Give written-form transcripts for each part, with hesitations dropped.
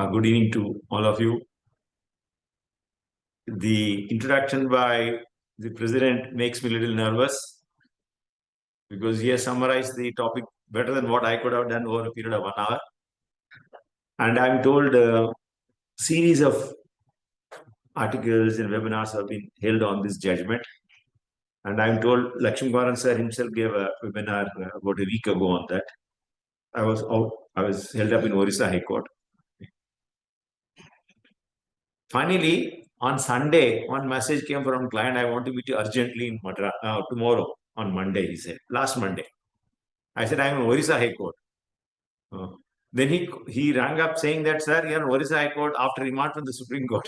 Good evening to all of you. The introduction by the president makes me a little nervous because he has summarized the topic better than what I could have done over a period of 1 hour. And I'm told a series of articles and webinars have been held on this judgment. And I'm told Lakshmi sir himself gave a webinar about a week ago on that. I was held up in Orissa High Court. Finally, on Sunday, one message came from client, I want to meet you urgently in Madras tomorrow on Monday, he said, last Monday. I said, I'm in Orissa High Court. Then he rang up saying that, sir, you're in Orissa High Court after remand from the Supreme Court.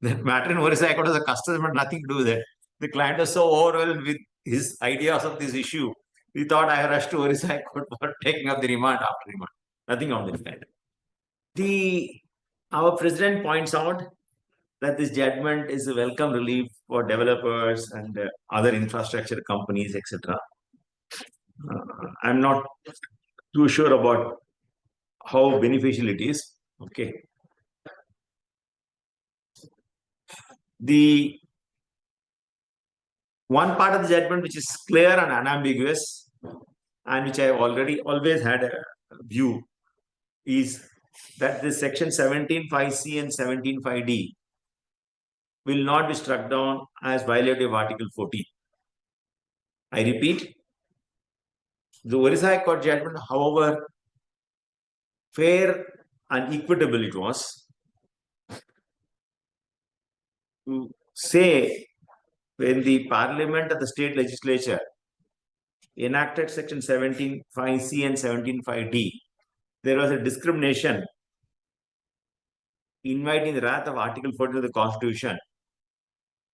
That matter in Orissa High Court was a custom, but nothing to do with it. The client was so overwhelmed with his ideas of this issue. He thought I rushed to Orissa High Court for taking up the remand after remand. Nothing on this kind. Our president points out that this judgment is a welcome relief for developers and other infrastructure companies, etc. I'm not too sure about how beneficial it is. Okay. The one part of the judgment which is clear and unambiguous and which I have always had a view is that this section 17.5c and 17.5d will not be struck down as violative of Article 14. I repeat, the Orissa High Court judgment, however fair and equitable it was, to say when the Parliament of the state legislature enacted section 17.5c and 17.5d, there was a discrimination inviting the wrath of Article 14 of the Constitution,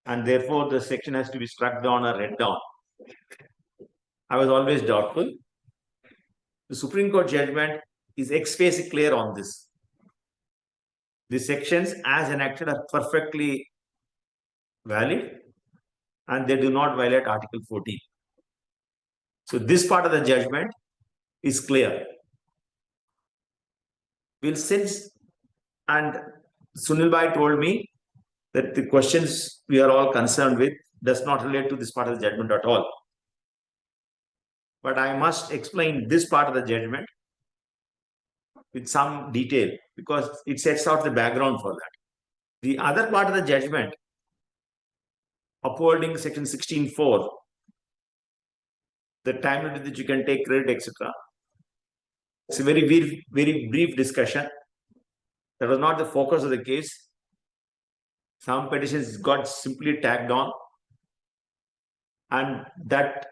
and therefore the section has to be struck down or read down. I was always doubtful. The Supreme Court judgment is ex-face clear on this. The sections as enacted are perfectly valid and they do not violate Article 14. So this part of the judgment is clear. We'll since, and Sunil Bhai told me that the questions we are all concerned with does not relate to this part of the judgment at all. But I must explain this part of the judgment with some detail because it sets out the background for that. The other part of the judgment, upholding section 16.4, the time limit that you can take credit, etc. It's a very brief discussion. That was not the focus of the case. Some petitions got simply tagged on, and that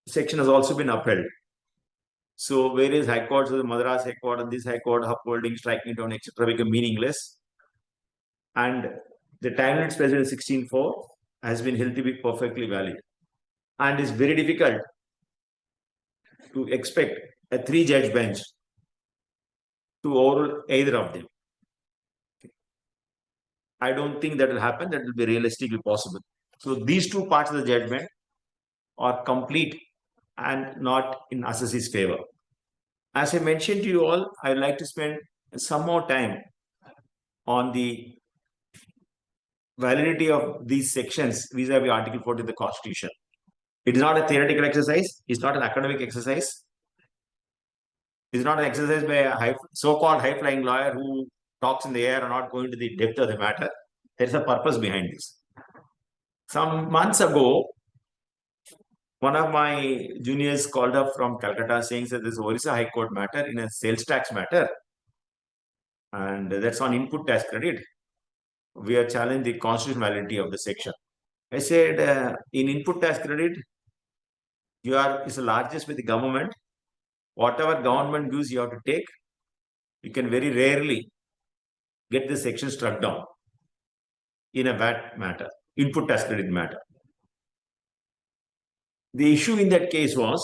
section has also been upheld. So various high courts of the Madras High Court and this High Court upholding, striking it down, etc. become meaningless. And the time limit specified in 16.4 has been held to be perfectly valid. And it's very difficult to expect a 3-judge bench to overrule either of them. I don't think that will happen. That will be realistically possible. So these two parts of the judgment are complete and not in assessee's favor. As I mentioned to you all, I would like to spend some more time on the validity of these sections vis-a-vis Article 40 of the Constitution. It is not a theoretical exercise. It's not an academic exercise. It's not an exercise by a so-called high-flying lawyer who talks in the air and not going to the depth of the matter. There's a purpose behind this. Some months ago, one of my juniors called up from Calcutta saying that this Orissa High Court matter in a sales tax matter, and that's on input tax credit. We are challenging the constitutionality of the section. I said, in input tax credit, is the largest with the government. Whatever government gives, you have to take. You can very rarely get the section struck down in a VAT matter, input tax credit matter. The issue in that case was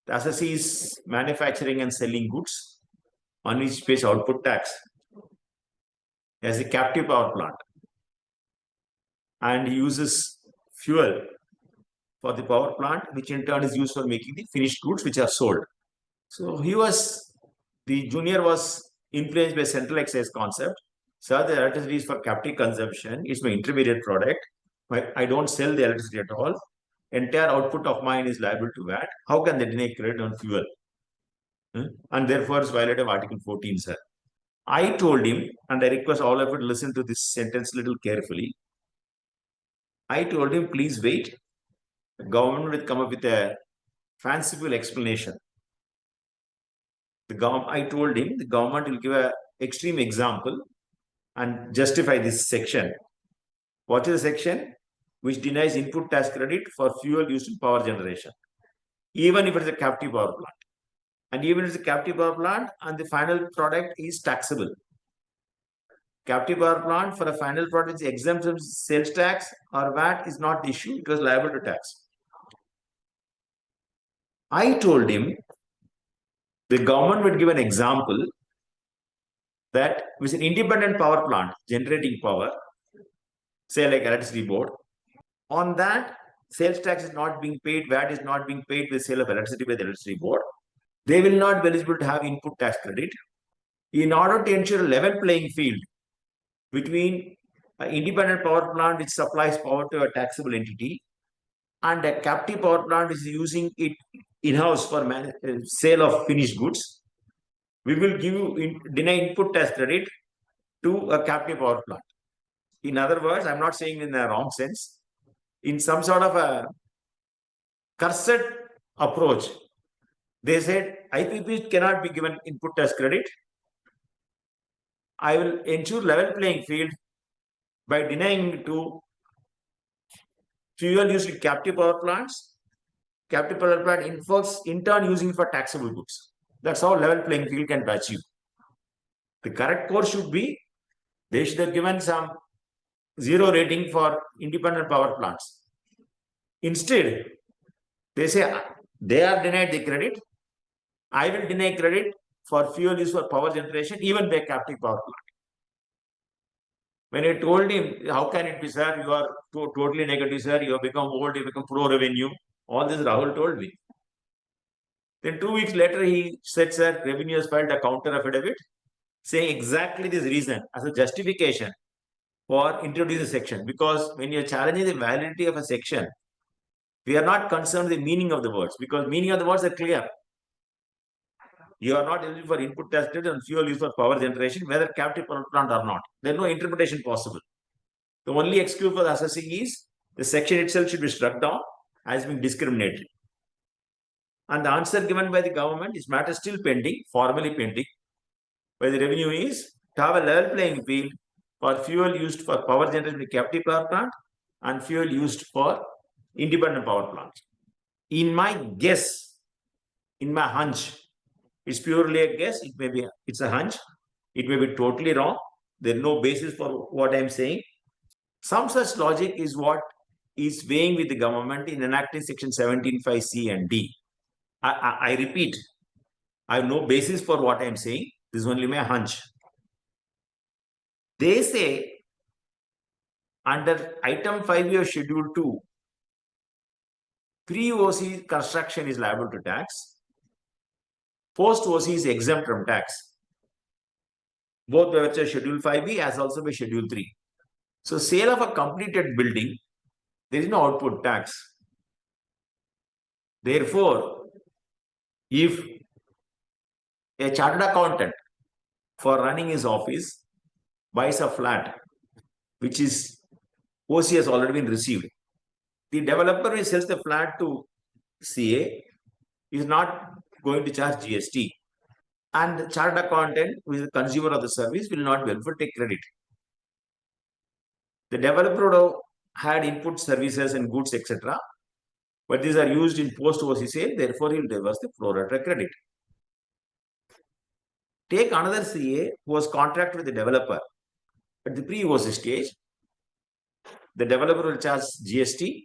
the assessee is manufacturing and selling goods on which pays output tax as a captive power plant, and he uses fuel for the power plant, which in turn is used for making the finished goods which are sold. So the junior was influenced by central excise concept. Sir, the electricity is for captive consumption. It's my intermediate product. I don't sell the electricity at all. Entire output of mine is liable to VAT. How can they deny credit on fuel? And therefore, it's violated Article 14, sir. I told him, and I request all of you to listen to this sentence a little carefully. I told him, please wait. The government will come up with a fanciful explanation. I told him the government will give an extreme example and justify this section. What is the section? Which denies input tax credit for fuel used in power generation, even if it's a captive power plant. And even if it's a captive power plant and the final product is taxable. Captive power plant for a final product is exempt from sales tax or VAT is not the issue. It was liable to tax. I told him the government would give an example that with an independent power plant generating power, say like electricity board, on that sales tax is not being paid, VAT is not being paid with sale of electricity by the electricity board. They will not be eligible to have input tax credit. In order to ensure a level playing field between an independent power plant which supplies power to a taxable entity and a captive power plant which is using it in-house for sale of finished goods, we will deny input tax credit to a captive power plant. In other words, I'm not saying in the wrong sense. In some sort of a cursed approach, they said IPP cannot be given input tax credit. I will ensure level playing field by denying to fuel used in captive power plants. Captive power plant in turn using for taxable goods. That's how level playing field can be achieved. The correct course should be they should have given some zero rating for independent power plants. Instead, they say they are denied the credit. I will deny credit for fuel used for power generation, even by captive power plant. When I told him, how can it be, sir? You are totally negative, sir. You have become old, you become pro-revenue. All this Rahul told me. Then 2 weeks later, he said, sir, revenue has filed a counter affidavit saying exactly this reason as a justification for introducing the section. Because when you're challenging the validity of a section, we are not concerned with the meaning of the words because meaning of the words are clear. You are not eligible for input tax credit and fuel used for power generation, whether captive power plant or not. There is no interpretation possible. The only excuse for the assessing is the section itself should be struck down as being discriminatory. And the answer given by the government is matter still pending, formally pending, where the revenue is to have a level playing field for fuel used for power generation in captive power plant and fuel used for independent power plants. In my guess, in my hunch, it's purely a guess. It's a hunch. It may be totally wrong. There's no basis for what I'm saying. Some such logic is what is weighing with the government in enacting section 17(5)(c) and D. I repeat, I have no basis for what I'm saying. This is only my hunch. They say under item 5 of schedule 2, pre-OC construction is liable to tax. Post-OC is exempt from tax. Both by virtue of schedule 5B as also by schedule 3. So sale of a completed building, there is no output tax. Therefore, if a chartered accountant for running his office buys a flat which is OC has already been received, the developer who sells the flat to CA is not going to charge GST, and the chartered accountant who is the consumer of the service will not be able to take credit. The developer would have had input services and goods, etc. But these are used in post-OC sale, therefore he will reverse the pro rata credit. Take another CA who was contracted with the developer at the pre-OC stage. The developer will charge GST.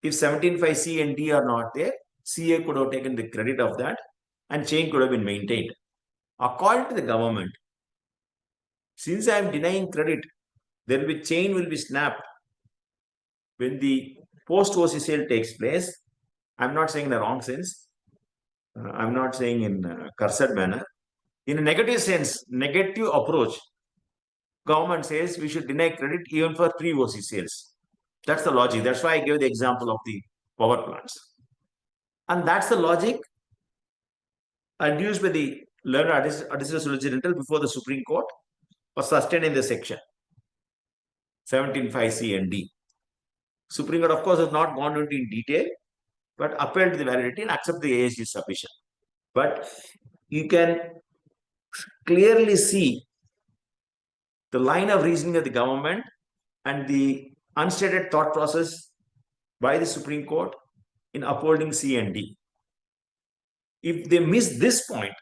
If 17(5)(c) and D are not there, CA could have taken the credit of that and chain could have been maintained. According to the government, since I am denying credit, there will be chain will be snapped when the post-OC sale takes place. I'm not saying in the wrong sense. I'm not saying in a cursed manner. In a negative sense, negative approach, government says we should deny credit even for pre-OC sales. That's the logic. That's why I gave the example of the power plants. And that's the logic adduced by the learned additional solicitor general before the Supreme Court was sustained in the section 17.5c and d. Supreme Court, of course, has not gone into in detail, but upheld the validity and accept the ASG submission. But you can clearly see the line of reasoning of the government and the unstated thought process by the Supreme Court in upholding C and D. If they miss this point,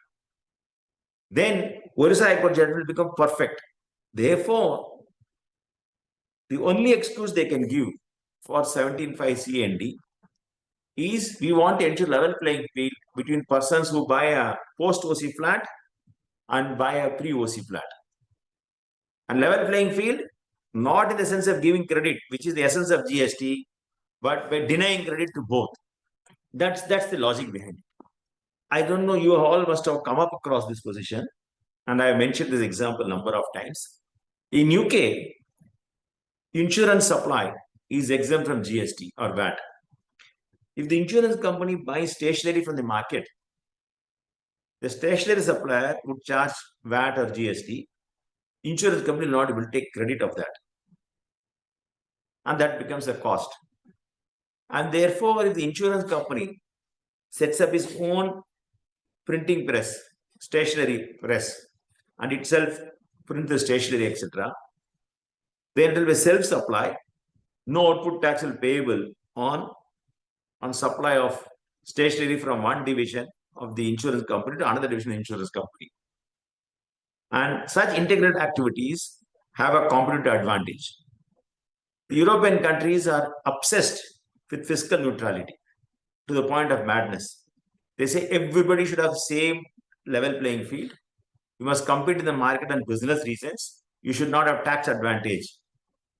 then Orissa High Court judgment will become perfect. Therefore, the only excuse they can give for 17.5c and D is we want to ensure level playing field between persons who buy a post-OC flat and buy a pre-OC flat. And level playing field, not in the sense of giving credit, which is the essence of GST, but by denying credit to both. That's the logic behind it. I don't know, you all must have come up across this position, and I have mentioned this example number of times. In UK, insurance supply is exempt from GST or VAT. If the insurance company buys stationery from the market, the stationery supplier would charge VAT or GST. Insurance company will not able to take credit of that. And that becomes a cost. And therefore, if the insurance company sets up its own printing press, stationery press, and itself print the stationery, etc., then it will be self-supply. No output tax will be payable on supply of stationery from one division of the insurance company to another division of the insurance company. And such integrated activities have a competitive advantage. The European countries are obsessed with fiscal neutrality to the point of madness. They say everybody should have same level playing field. You must compete in the market on business reasons. You should not have tax advantage.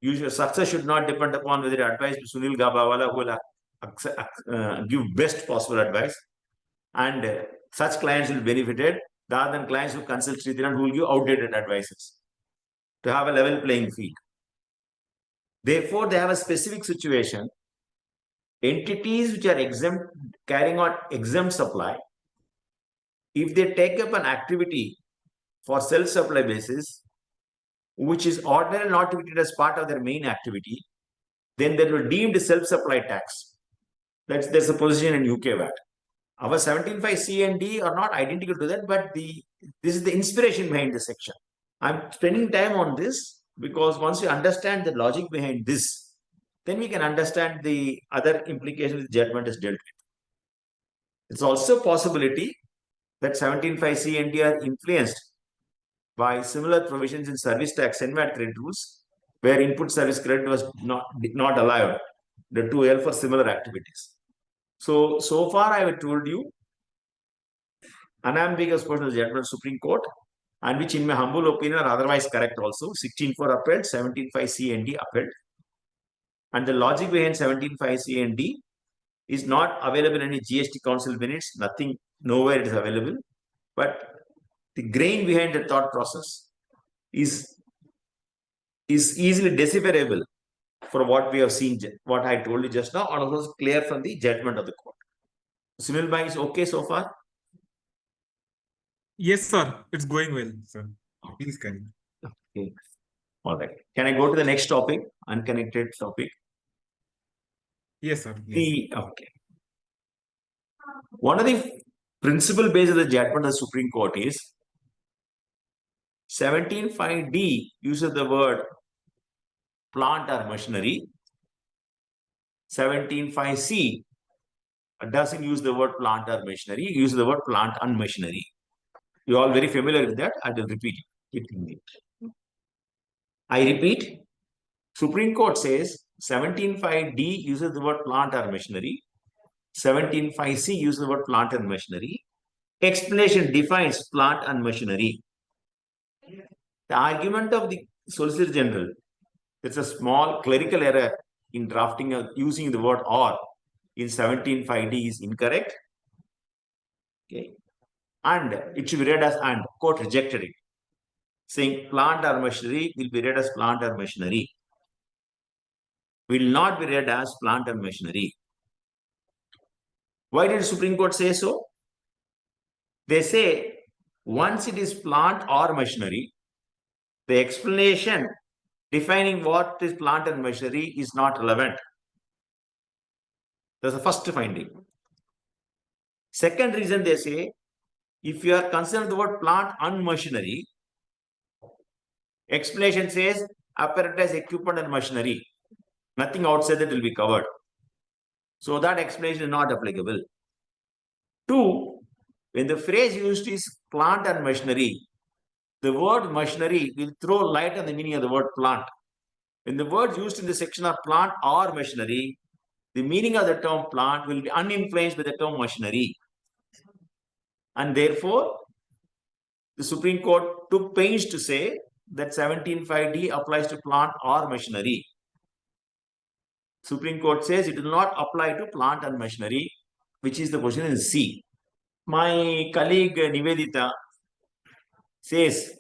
Your success should not depend upon whether you advise to Sunil Gabawala, who will give best possible advice. And such clients will be benefited rather than clients who consult Sridharan, who will give outdated advices. To have a level playing field. Therefore, they have a specific situation. Entities which are exempt, carrying out exempt supply, if they take up an activity for self-supply basis, which is ordinarily not treated as part of their main activity, then they will deemed self-supply tax. There's a position in UK VAT. Our 17.5c and D are not identical to that, but this is the inspiration behind the section. I'm spending time on this because once you understand the logic behind this, then we can understand the other implications the judgment is dealt with. It's also a possibility that 17.5c and D are influenced by similar provisions in service tax and VAT credit rules, where input service credit was not allowed, the 2L for similar activities. So far I have told you unambiguous portion of the judgment of Supreme Court, and which in my humble opinion are otherwise correct also. 16.4 upheld, 17.5c and D upheld. And the logic behind 17.5c and D is not available in any GST Council minutes, nothing, nowhere it is available. But the grain behind the thought process is easily decipherable for what we have seen, what I told you just now, and also clear from the judgment of the court. Sunil Bhai is okay so far? Yes, sir. It's going well, sir. Please carry. Okay. All right. Can I go to the next topic? Unconnected topic. Yes, sir. Yes. Okay. One of the principal bases of the judgment of the Supreme Court is 17.5d uses the word plant or machinery. 17.5c doesn't use the word plant or machinery, uses the word plant and machinery. You're all very familiar with that. I will repeat it. I repeat, Supreme Court says 17.5d uses the word plant or machinery. 17.5c uses the word plant and machinery. Explanation defines plant and machinery. The argument of the Solicitor General, there's a small clerical error in drafting using the word or in 17.5d is incorrect. Okay. and it should be read as and. Court rejected it, saying plant or machinery will be read as plant or machinery, will not be read as plant or machinery. Why did Supreme Court say so? They say once it is plant or machinery, the explanation defining what is plant and machinery is not relevant. That's the first finding. Second reason they say, if you are concerned with the word plant and machinery, explanation says apparatus, equipment and machinery. Nothing outside that will be covered. So that explanation is not applicable. Two, when the phrase used is plant and machinery, the word machinery will throw light on the meaning of the word plant. When the words used in the section are plant or machinery, the meaning of the term plant will be uninfluenced by the term machinery. And therefore, the Supreme Court took pains to say that 17.5D applies to plant or machinery. Supreme Court says it will not apply to plant and machinery, which is the position in C. My colleague Nivedita says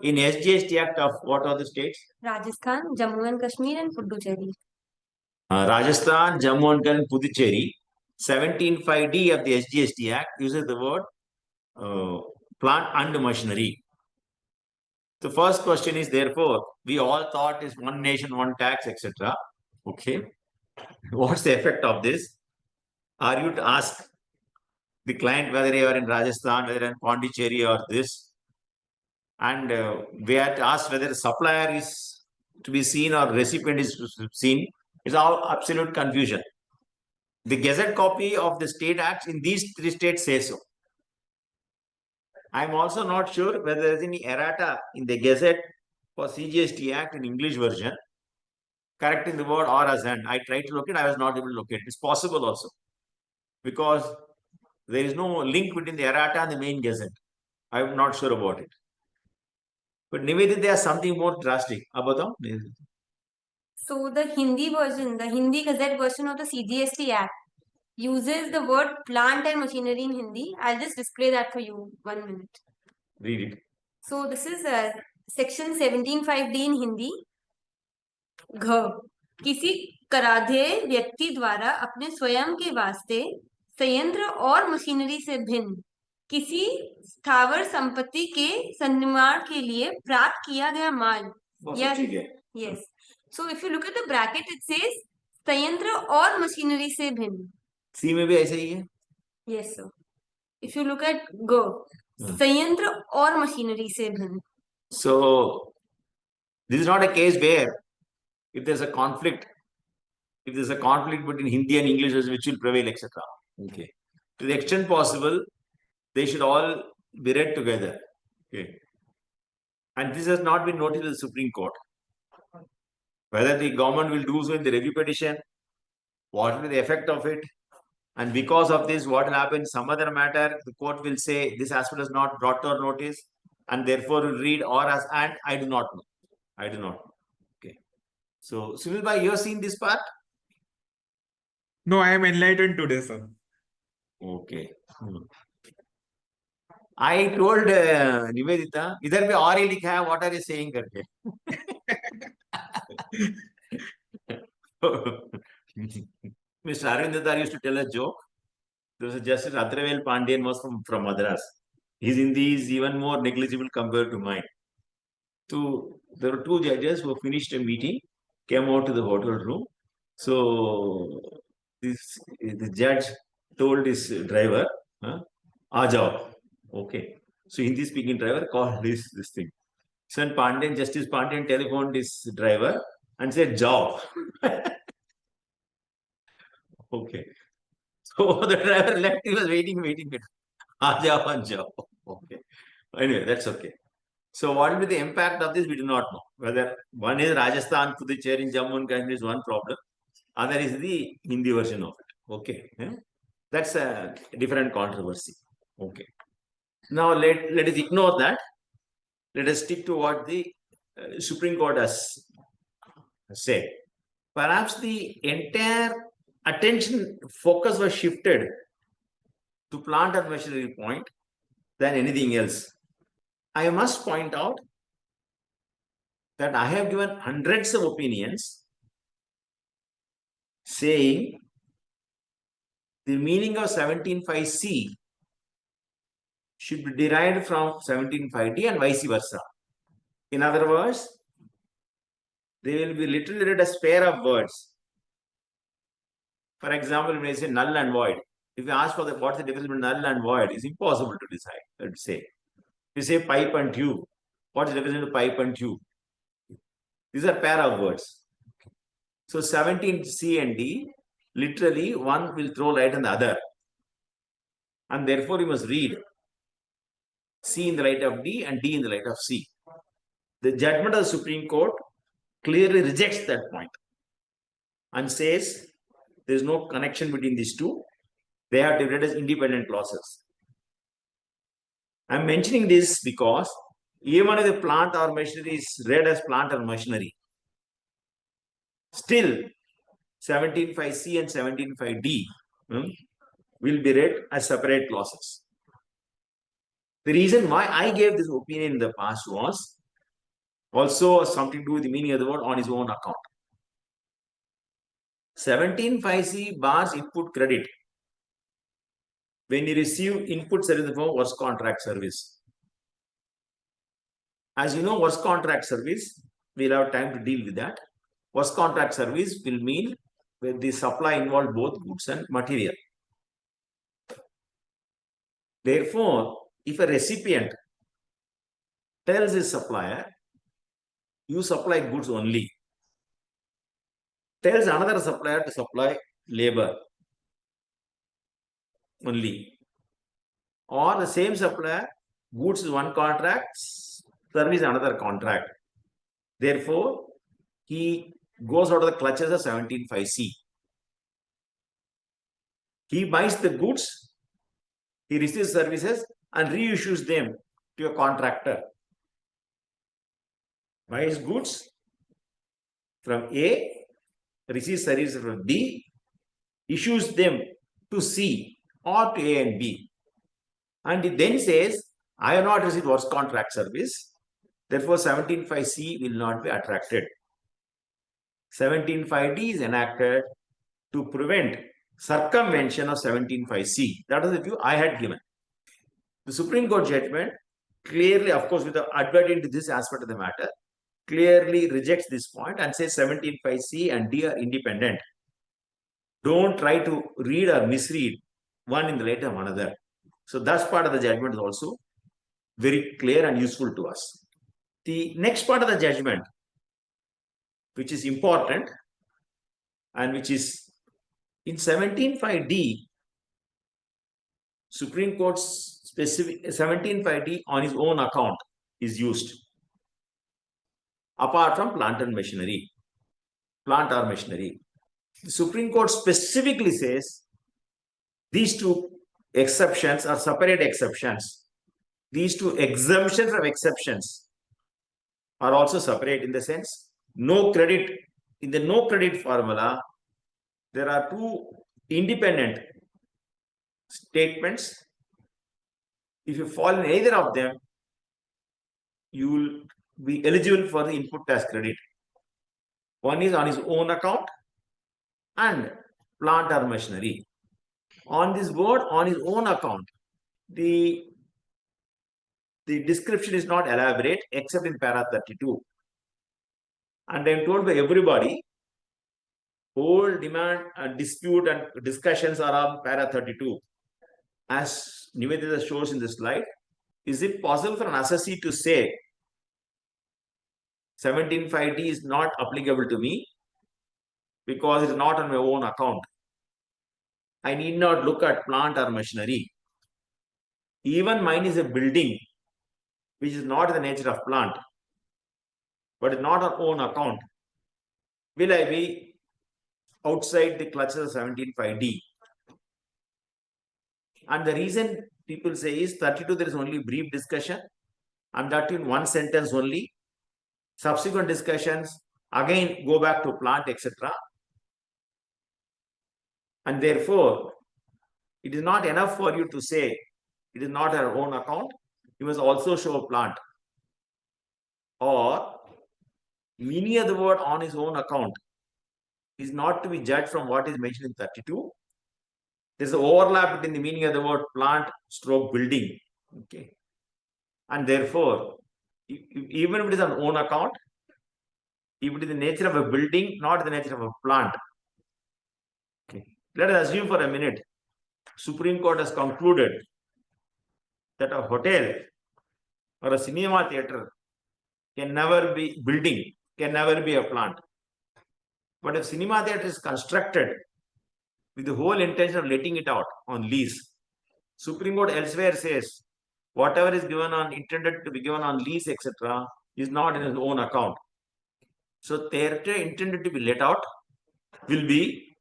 in SGST Act of what are the states? Rajasthan, Jammu and Kashmir and Puducherry. Rajasthan, Jammu and Puducherry, 17.5D of the SGST Act uses the word plant and machinery. The first question is, therefore, we all thought is one nation, one tax, etc. Okay. What's the effect of this? Are you to ask the client whether you are in Rajasthan, whether in Pondicherry or this? And we had to ask whether the supplier is to be seen or recipient is to be seen. It's all absolute confusion. The Gazette copy of the state acts in these three states say so. I'm also not sure whether there is any errata in the Gazette for CGST Act in English version, correcting the word or as and. I tried to locate, I was not able to locate. It's possible also, because there is no link between the errata and the main Gazette. I'm not sure about it. But Nivedita, there's something more drastic. About So the Hindi version, the Hindi Gazette version of the CGST Act uses the word plant and machinery in Hindi. I'll just display that for you. 1 minute. Read it. So this is section 17.5D in Hindi. घ किसी कराधेय व्यक्ति द्वारा अपने स्वयं के वास्ते संयंत्र और मशीनरी से भिन्न किसी स्थावर संपत्ति के सन्निर्माण के लिए प्राप्त किया गया माल या yes so if you look at the bracket it says संयंत्र और मशीनरी से भिन्न सी में भी ऐसा ही है yes sir if you look at go संयंत्र और मशीनरी से भिन्न so this is not a case where if there's a conflict between Hindi and English, which will prevail, etc. Okay. To the extent possible, they should all be read together. Okay. And this has not been noted in the Supreme Court. Whether the government will do so in the review petition, what will be the effect of it, and because of this, what will happen? Some other matter, the court will say this aspect is not brought to our notice, and therefore will read or as and. I do not know. I do not know. So, Sunil bhai, you have seen this part? No, I am enlightened today, sir. Okay. I told Nivedita, इधर पे और ही लिखा है, what are you saying करके. Mr. Arvindadar used to tell a joke. There was a Justice Adravel Pandian was from Madras. His Hindi is even more negligible compared to mine. So there were two judges who finished a meeting, came out to the hotel room. So the judge told his driver, "Aa jao." Okay. So Hindi speaking driver called this thing. So Justice Pandian telephoned his driver and said, "Jao." Okay. So the driver left. He was waiting. "Aa jao." Okay. Anyway, that's okay. So what will be the impact of this? We do not know. Whether one is Rajasthan, Puducherry in Jammu and Kashmir is one problem. Other is the Hindi version of it. Okay. Yeah? That's a different controversy. Okay. Now let us ignore that. Let us stick to what the Supreme Court has said. Perhaps the entire attention focus was shifted to plant and machinery point than anything else. I must point out that I have given hundreds of opinions saying the meaning of 17.5c should be derived from 17.5d and vice versa. In other words, they will be literally read as pair of words. For example, when I say null and void, if you ask for what's the difference between null and void, it's impossible to decide. Let's say, if you say pipe and tube, what's the difference between pipe and tube? These are pair of words. So 17c and d, literally one will throw light on the other. And therefore you must read C in the light of D and D in the light of C. The judgment of the Supreme Court clearly rejects that point and says there is no connection between these two. They are treated as independent clauses. I am mentioning this because even if the plant or machinery is read as plant or machinery, still 17.5c and 17.5d will be read as separate clauses. The reason why I gave this opinion in the past was also something to do with the meaning of the word on his own account. 17.5c bars input credit when you receive input service in the form of work contract service. As you know, work contract service, we'll have time to deal with that. Work contract service will mean where the supply involved both goods and material. Therefore, if a recipient tells his supplier, you supply goods only, tells another supplier to supply labor only, or the same supplier, goods is one contract, service another contract. Therefore, he goes out of the clutches of 17.5c. He buys the goods, he receives services and reissues them to a contractor. Buys goods from A, receives services from B, issues them to C or to A and B. And it then says, I have not received work contract service, therefore 17.5c will not be attracted. 17.5d is enacted to prevent circumvention of 17.5c. That is the view I had given. The Supreme Court judgment clearly, of course, without adverting to this aspect of the matter, clearly rejects this point and says 17.5c and d are independent. Don't try to read or misread one in the light of another. So that's part of the judgment is also very clear and useful to us. The next part of the judgment, which is important and which is in 17.5d, Supreme Court's specific 17.5d on his own account is used. Apart from plant and machinery, plant or machinery. The Supreme Court specifically says these two exceptions are separate exceptions. These two exemptions from exceptions are also separate in the sense no credit. In the no credit formula, there are two independent statements. If you fall in either of them, you will be eligible for the input tax credit. One is on his own account and plant or machinery. On this word, on his own account, the description is not elaborate except in para 32. And I am told by everybody, whole demand and dispute and discussions are on para 32. As Nivedita shows in the slide, is it possible for an assessee to say 17.5d is not applicable to me because it is not on my own account? I need not look at plant or machinery. Even mine is a building which is not in the nature of plant, but is not on own account. Will I be outside the clutches of 17.5d? And the reason people say is 32 there is only brief discussion and that in one sentence only. Subsequent discussions again go back to plant, etc. And therefore, it is not enough for you to say it is not her own account, you must also show a plant. Or meaning of the word on his own account is not to be judged from what is mentioned in 32. There's an overlap between the meaning of the word plant stroke building. Okay. And therefore, even if it is on own account, if it is the nature of a building, not the nature of a plant. Okay. Let us assume for a minute, Supreme Court has concluded that a hotel or a cinema theater can never be building, can never be a plant. But if cinema theater is constructed with the whole intention of letting it out on lease, Supreme Court elsewhere says whatever is given on intended to be given on lease, etc., is not in his own account. So theater intended to be let out will be,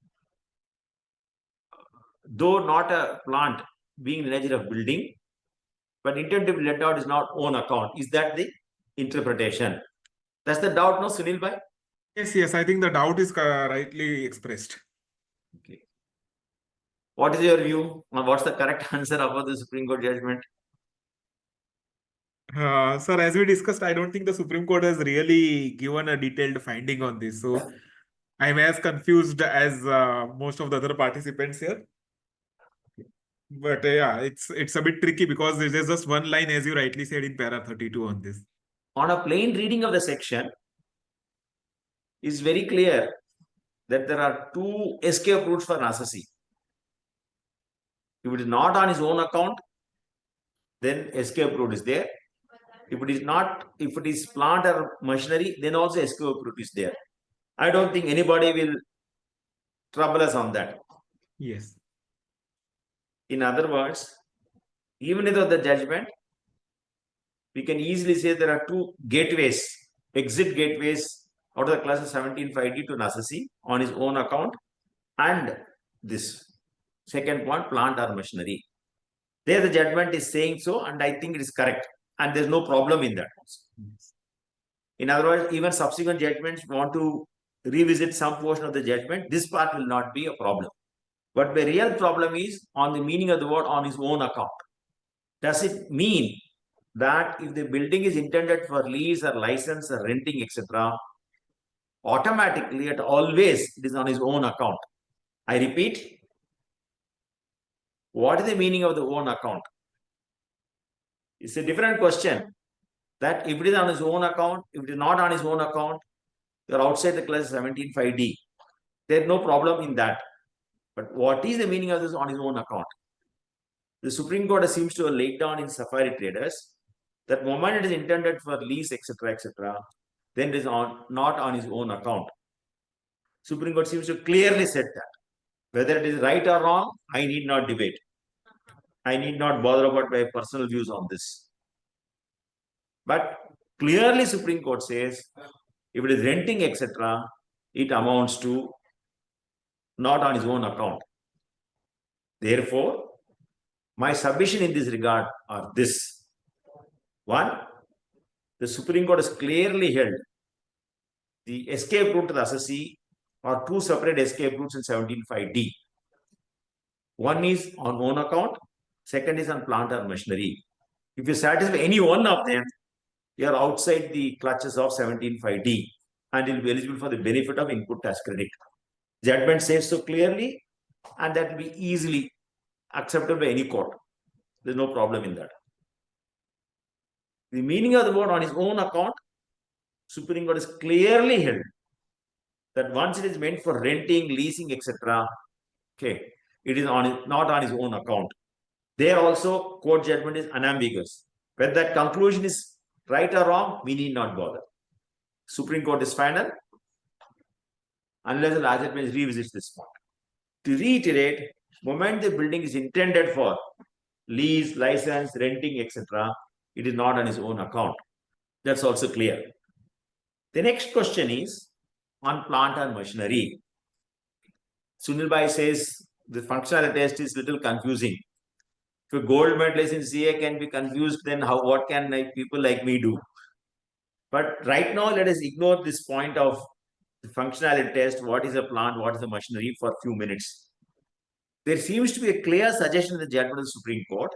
though not a plant being in the nature of building, but intended to be let out is not own account. Is that the interpretation? That's the doubt, no, Sunil bhai? Yes, I think the doubt is rightly expressed. Okay. What is your view on what's the correct answer about the Supreme Court judgment? Sir, as we discussed, I don't think the Supreme Court has really given a detailed finding on this. So I'm as confused as most of the other participants here. But yeah, it's a bit tricky because there's just one line, as you rightly said, in para 32 on this. On a plain reading of the section, it's very clear that there are two escape routes for Nasasi. If it is not on his own account, then escape route is there. If it is not, if it is plant or machinery, then also escape route is there. I don't think anybody will trouble us on that. Yes. In other words, even without the judgment, we can easily say there are two gateways, exit gateways out of the class of 1750 to Nasasi on his own account, and this second point, plant or machinery. There the judgment is saying so, and I think it is correct, and there's no problem in that. In other words, even subsequent judgments want to revisit some portion of the judgment, this part will not be a problem. But the real problem is on the meaning of the word on his own account. Does it mean that if the building is intended for lease or license or renting, etc., automatically and always it is on his own account? I repeat, what is the meaning of the own account? It's a different question. That if it is on his own account, if it is not on his own account, you are outside the class 17.5D. There is no problem in that. But what is the meaning of this on his own account? The Supreme Court seems to have laid down in Safari Traders that moment it is intended for lease, etc., then it is not on his own account. Supreme Court seems to have clearly said that. Whether it is right or wrong, I need not debate. I need not bother about my personal views on this. But clearly Supreme Court says, if it is renting, etc., it amounts to not on his own account. Therefore, my submission in this regard are this. One, the Supreme Court has clearly held the escape route to the assessee are two separate escape routes in 17.5D. One is on own account, second is on plant or machinery. If you satisfy any one of them, you are outside the clutches of 17.5D and will be eligible for the benefit of input tax credit. Judgment says so clearly, and that will be easily accepted by any court. There's no problem in that. The meaning of the word on his own account, Supreme Court is clearly held that once it is meant for renting, leasing, etc., okay, it is not on his own account. There also, court judgment is unambiguous. Whether that conclusion is right or wrong, we need not bother. Supreme Court is final, unless the larger bench revisits this point. To reiterate, moment the building is intended for lease, license, renting, etc., it is not on his own account. That's also clear. The next question is on plant and machinery. Sunil Bhai says the functional test is little confusing. If a gold medalist in CA can be confused, then what can people like me do? But right now, let us ignore this point of the functionality test, what is a plant, what is a machinery, for a few minutes. There seems to be a clear suggestion in the judgment of the Supreme Court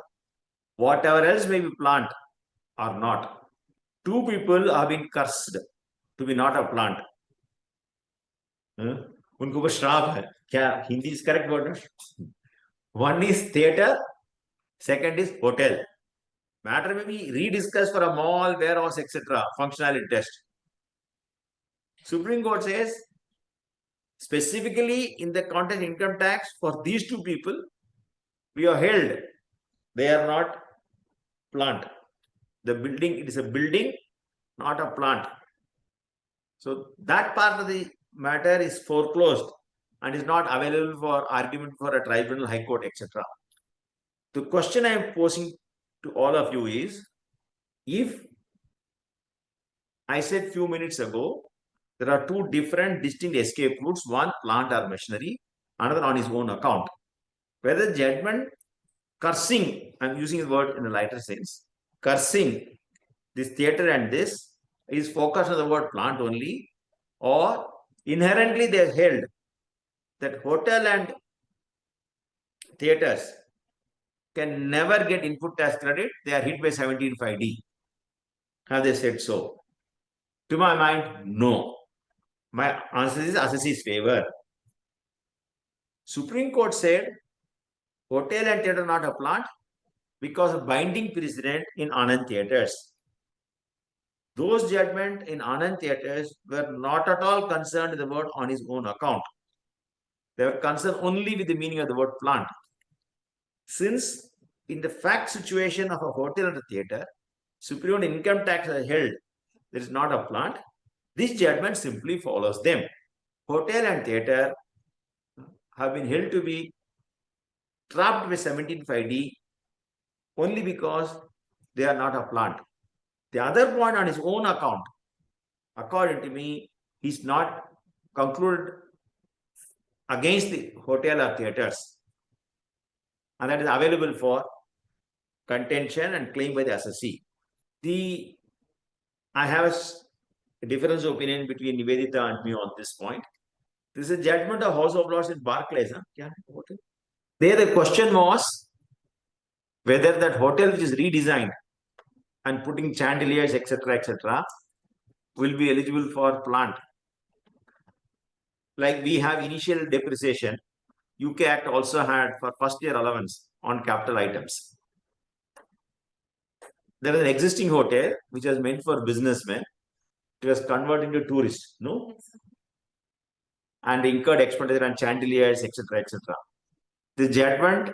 whatever else may be plant or not. Two people have been cursed to be not a plant. उनको ऊपर श्राप है क्या Hindi is correct word? One is theater, second is hotel. Matter may be rediscussed for a mall, warehouse, etc. Functionality test. Supreme Court says specifically in the context of income tax for these two people, we are held. They are not plant. The building, it is a building, not a plant. So that part of the matter is foreclosed and is not available for argument for a tribunal, high court, etc. The question I am posing to all of you is, if I said few minutes ago, there are two different distinct escape routes, one plant or machinery, another on his own account. Whether judgment cursing, I'm using the word in a lighter sense, cursing this theater and this is focused on the word plant only, or inherently they are held that hotel and theaters can never get input tax credit, they are hit by 17(5)(d). Have they said so? To my mind, no. My answer is assessee's favor. Supreme Court said hotel and theater not a plant because of binding precedent in Anand theaters. Those judgments in Anand theaters were not at all concerned with the word on his own account. They were concerned only with the meaning of the word plant. Since in the fact situation of a hotel and a theater, Supreme income tax is held, there is not a plant, this judgment simply follows them. Hotel and theater have been held to be trapped with 17(5)(d) only because they are not a plant. The other point on his own account, according to me, is not concluded against the hotel or theaters, and that is available for contention and claim by the assessee. I have a difference of opinion between Nivedita and me on this point. This is a judgment of House of Lords in Barclays. There the question was whether that hotel which is redesigned and putting chandeliers, etc., will be eligible for plant. Like we have initial depreciation, UK Act also had for first year allowance on capital items. There is an existing hotel which was meant for businessmen. It was converted into tourists, no? And incurred expenditure on chandeliers, etc., etc. The judgment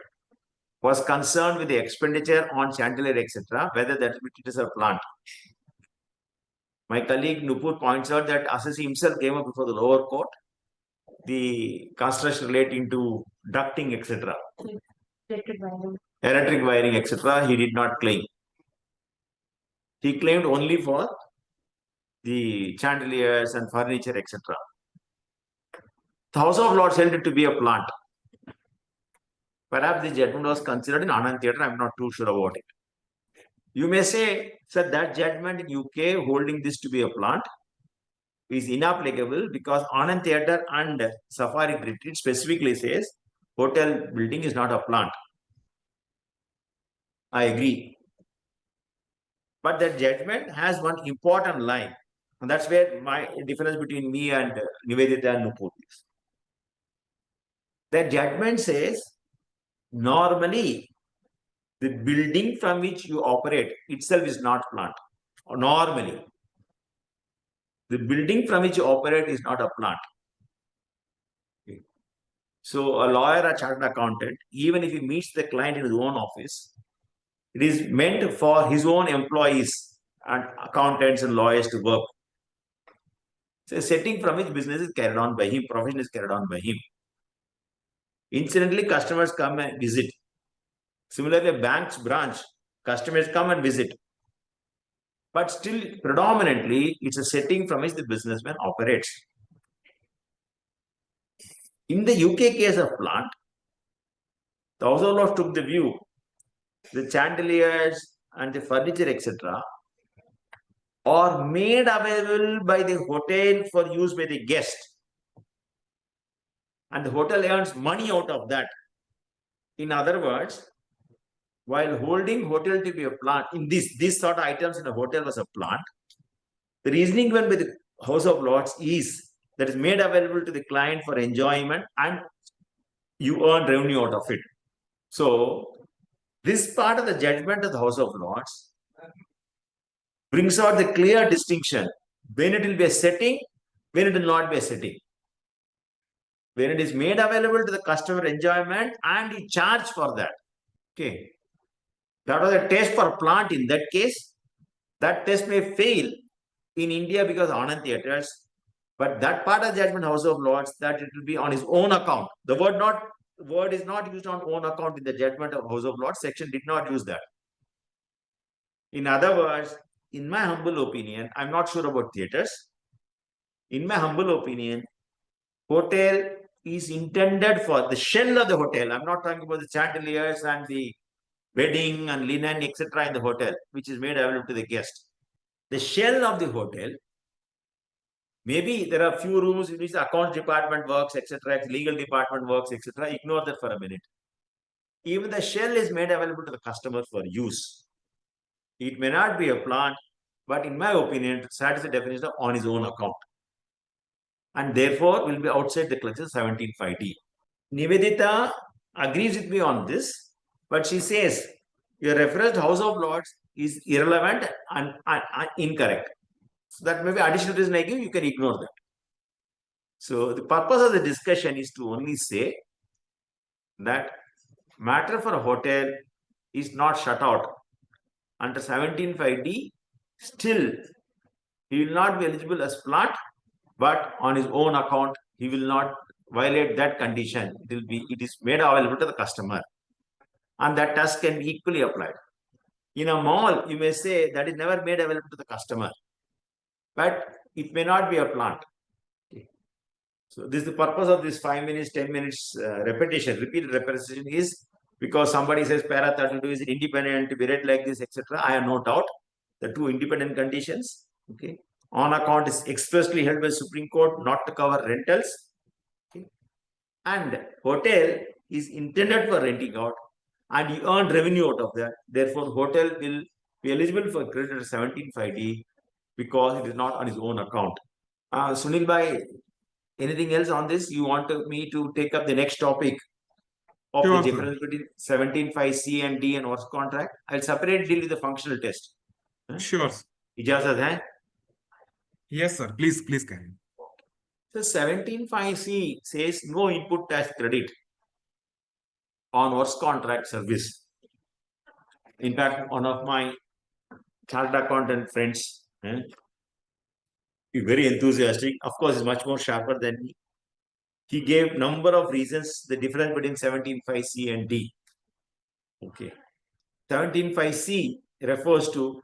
was concerned with the expenditure on chandelier, etc., whether that it is a plant. My colleague Nupur points out that assessee himself came up before the lower court, the construction relating to ducting, etc. Electric wiring, etc. He did not claim. He claimed only for the chandeliers and furniture, etc. The House of Lords held it to be a plant. Perhaps the judgment was considered in Anand Theatre. I'm not too sure about it. You may say, sir, that judgment in UK holding this to be a plant is inapplicable because Anand Theatre and Safari Retreat specifically says hotel building is not a plant. I agree. But that judgment has one important line. And that's where my difference between me and Nivedita and Nupur is. That judgment says, normally, the building from which you operate itself is not plant. Normally, the building from which you operate is not a plant. Okay. So, a lawyer or chartered accountant, even if he meets the client in his own office, it is meant for his own employees and accountants and lawyers to work. It's a setting from which business is carried on by him, profession is carried on by him. Incidentally, customers come and visit. Similarly, a bank's branch, customers come and visit. But still, predominantly, it's a setting from which the businessman operates. In the UK case of plant, the House of Lords took the view, the chandeliers and the furniture, etc., are made available by the hotel for use by the guest. And the hotel earns money out of that. In other words, while holding hotel to be a plant, in these sort of items in a hotel was a plant, the reasoning given by the House of Lords is that is made available to the client for enjoyment and you earn revenue out of it. So, this part of the judgment of the House of Lords brings out the clear distinction when it will be a setting, when it will not be a setting. When it is made available to the customer enjoyment and you charge for that. Okay. That was a test for plant in that case. That test may fail in India because of Anand theatres. But that part of judgment House of Lords, that it will be on his own account. The word is not used on own account in the judgment of House of Lords. Section did not use that. In other words, in my humble opinion, I'm not sure about theatres. In my humble opinion, hotel is intended for the shell of the hotel. I'm not talking about the chandeliers and the bedding and linen, etc. in the hotel, which is made available to the guest. The shell of the hotel, maybe there are few rooms in which the accounts department works, etc., legal department works, etc. Ignore that for a minute. Even the shell is made available to the customer for use. It may not be a plant, but in my opinion, it satisfies the definition of on his own account. And therefore, will be outside the clutches 17.5D. Nivedita agrees with me on this, but she says your referenced House of Lords is irrelevant and incorrect. So that may be additional reason I give, you can ignore that. So the purpose of the discussion is to only say that matter for a hotel is not shut out. Under 17.5D, still he will not be eligible as plant, but on his own account, he will not violate that condition. It is made available to the customer. And that test can be equally applied. In a mall, you may say that is never made available to the customer, but it may not be a plant. Okay. So this is the purpose of this 5 minutes, 10 minutes repeated repetition is because somebody says para 32 is independent to be read like this, etc. I have no doubt the two independent conditions. Okay. On account is expressly held by Supreme Court not to cover rentals. Okay. And hotel is intended for renting out and you earn revenue out of that. Therefore, hotel will be eligible for credit at 17.5D because it is not on his own account. Sunil Bhai, anything else on this? You want me to take up the next topic of Sure, the sir. difference between 17.5C and D and work contract? I'll separate deal with the functional test. Sure. Sir. Ijazat hai? Yes, sir. Please carry on. So 17.5C says no input tax credit on works contract service. In fact, one of my chartered accountant friends, very enthusiastic, of course, is much more sharper than me. He gave number of reasons the difference between 17.5C and D. Okay. 17.5C refers to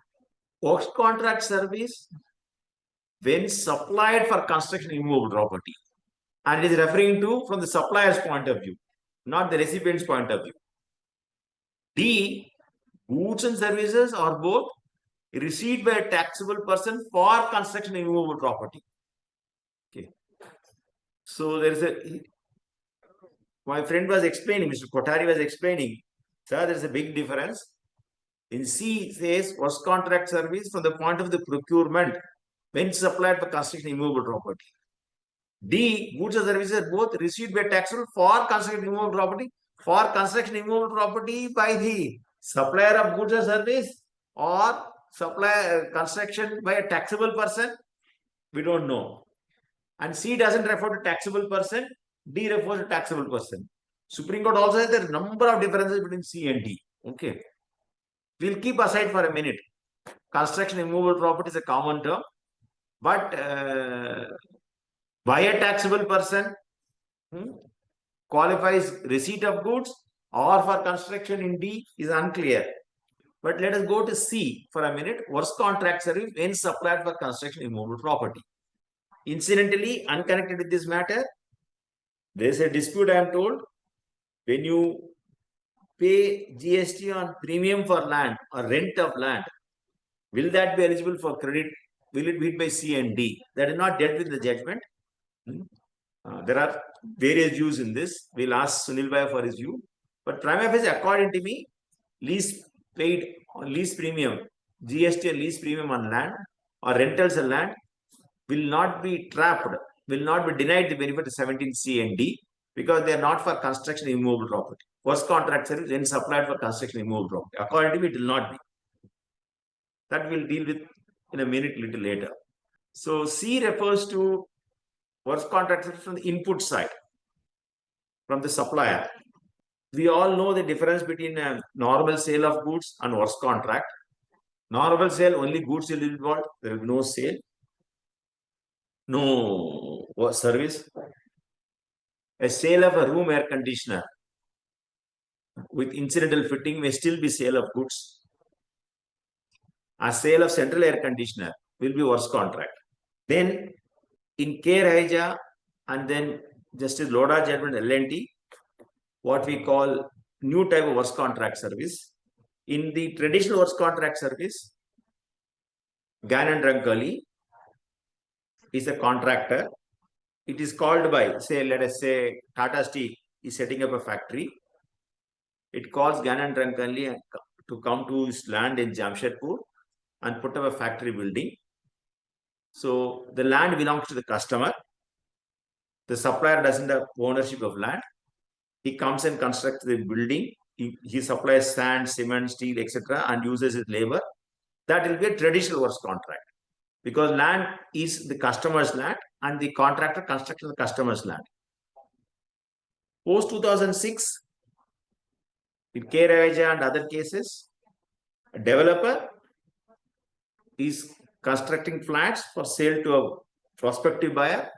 works contract service when supplied for construction immovable property. And it is referring to from the supplier's point of view, not the recipient's point of view. D, goods and services are both received by a taxable person for construction immovable property. Okay. So there is my friend was explaining, Mr. Kothari was explaining, sir, there is a big difference. In C, it says works contract service from the point of the procurement when supplied for construction immovable property. D, goods and services both received by taxable for construction immovable property, for construction immovable property by the supplier of goods and service or supplier construction by a taxable person, we don't know. And C doesn't refer to taxable person, D refers to taxable person. Supreme Court also has a number of differences between C and D. Okay. We'll keep aside for a minute. Construction immovable property is a common term, but by a taxable person qualifies receipt of goods or for construction in D is unclear. But let us go to C for a minute. Works contract service when supplied for construction immovable property. Incidentally, unconnected with this matter, there is a dispute, I am told, when you pay GST on premium for land or rent of land, will that be eligible for credit? Will it be hit by C and D? That is not dealt with in the judgment. There are various views in this. We'll ask Sunil Bhai for his view. But prima facie, according to me, lease paid on lease premium, GST and lease premium on land or rentals on land will not be trapped, will not be denied the benefit of 17C and D because they are not for construction immovable property. Works contract service when supplied for construction immovable property. According to me, it will not be. That we'll deal with in a minute, little later. So C refers to works contract service from the input side, from the supplier. We all know the difference between a normal sale of goods and works contract. Normal sale, only goods will be involved. There will be no sale, no service. A sale of a room air conditioner with incidental fitting may still be sale of goods. A sale of central air conditioner will be works contract. Then in K. Raija and then Justice Loda judgment L&T, what we call new type of works contract service. In the traditional works contract service, Gannon Drunkali is a contractor. It is called by, say, let us say Tata Steel is setting up a factory. It calls Gannon Drunkali to come to his land in Jamshedpur and put up a factory building. So the land belongs to the customer. The supplier doesn't have ownership of land. He comes and constructs the building. He supplies sand, cement, steel, etc. and uses his labor. That will be a traditional works contract because land is the customer's land and the contractor constructs the customer's land. Post 2006, in K. Raja and other cases, a developer is constructing flats for sale to a prospective buyer,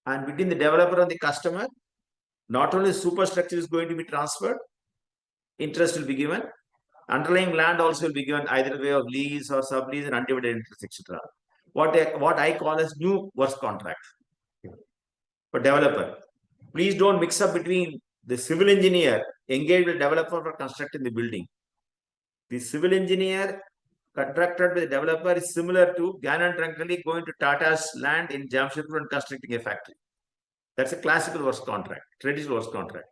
and between the developer and the customer, not only superstructure is going to be transferred, interest will be given, underlying land also will be given either way of lease or sublease and undivided interest, etc. What I call as new works contract for developer. Please don't mix up between the civil engineer engaged with developer for constructing the building. The civil engineer contracted with the developer is similar to Gannon Drunkali going to Tata's land in Jamshedpur and constructing a factory. That's a classical works contract, traditional works contract.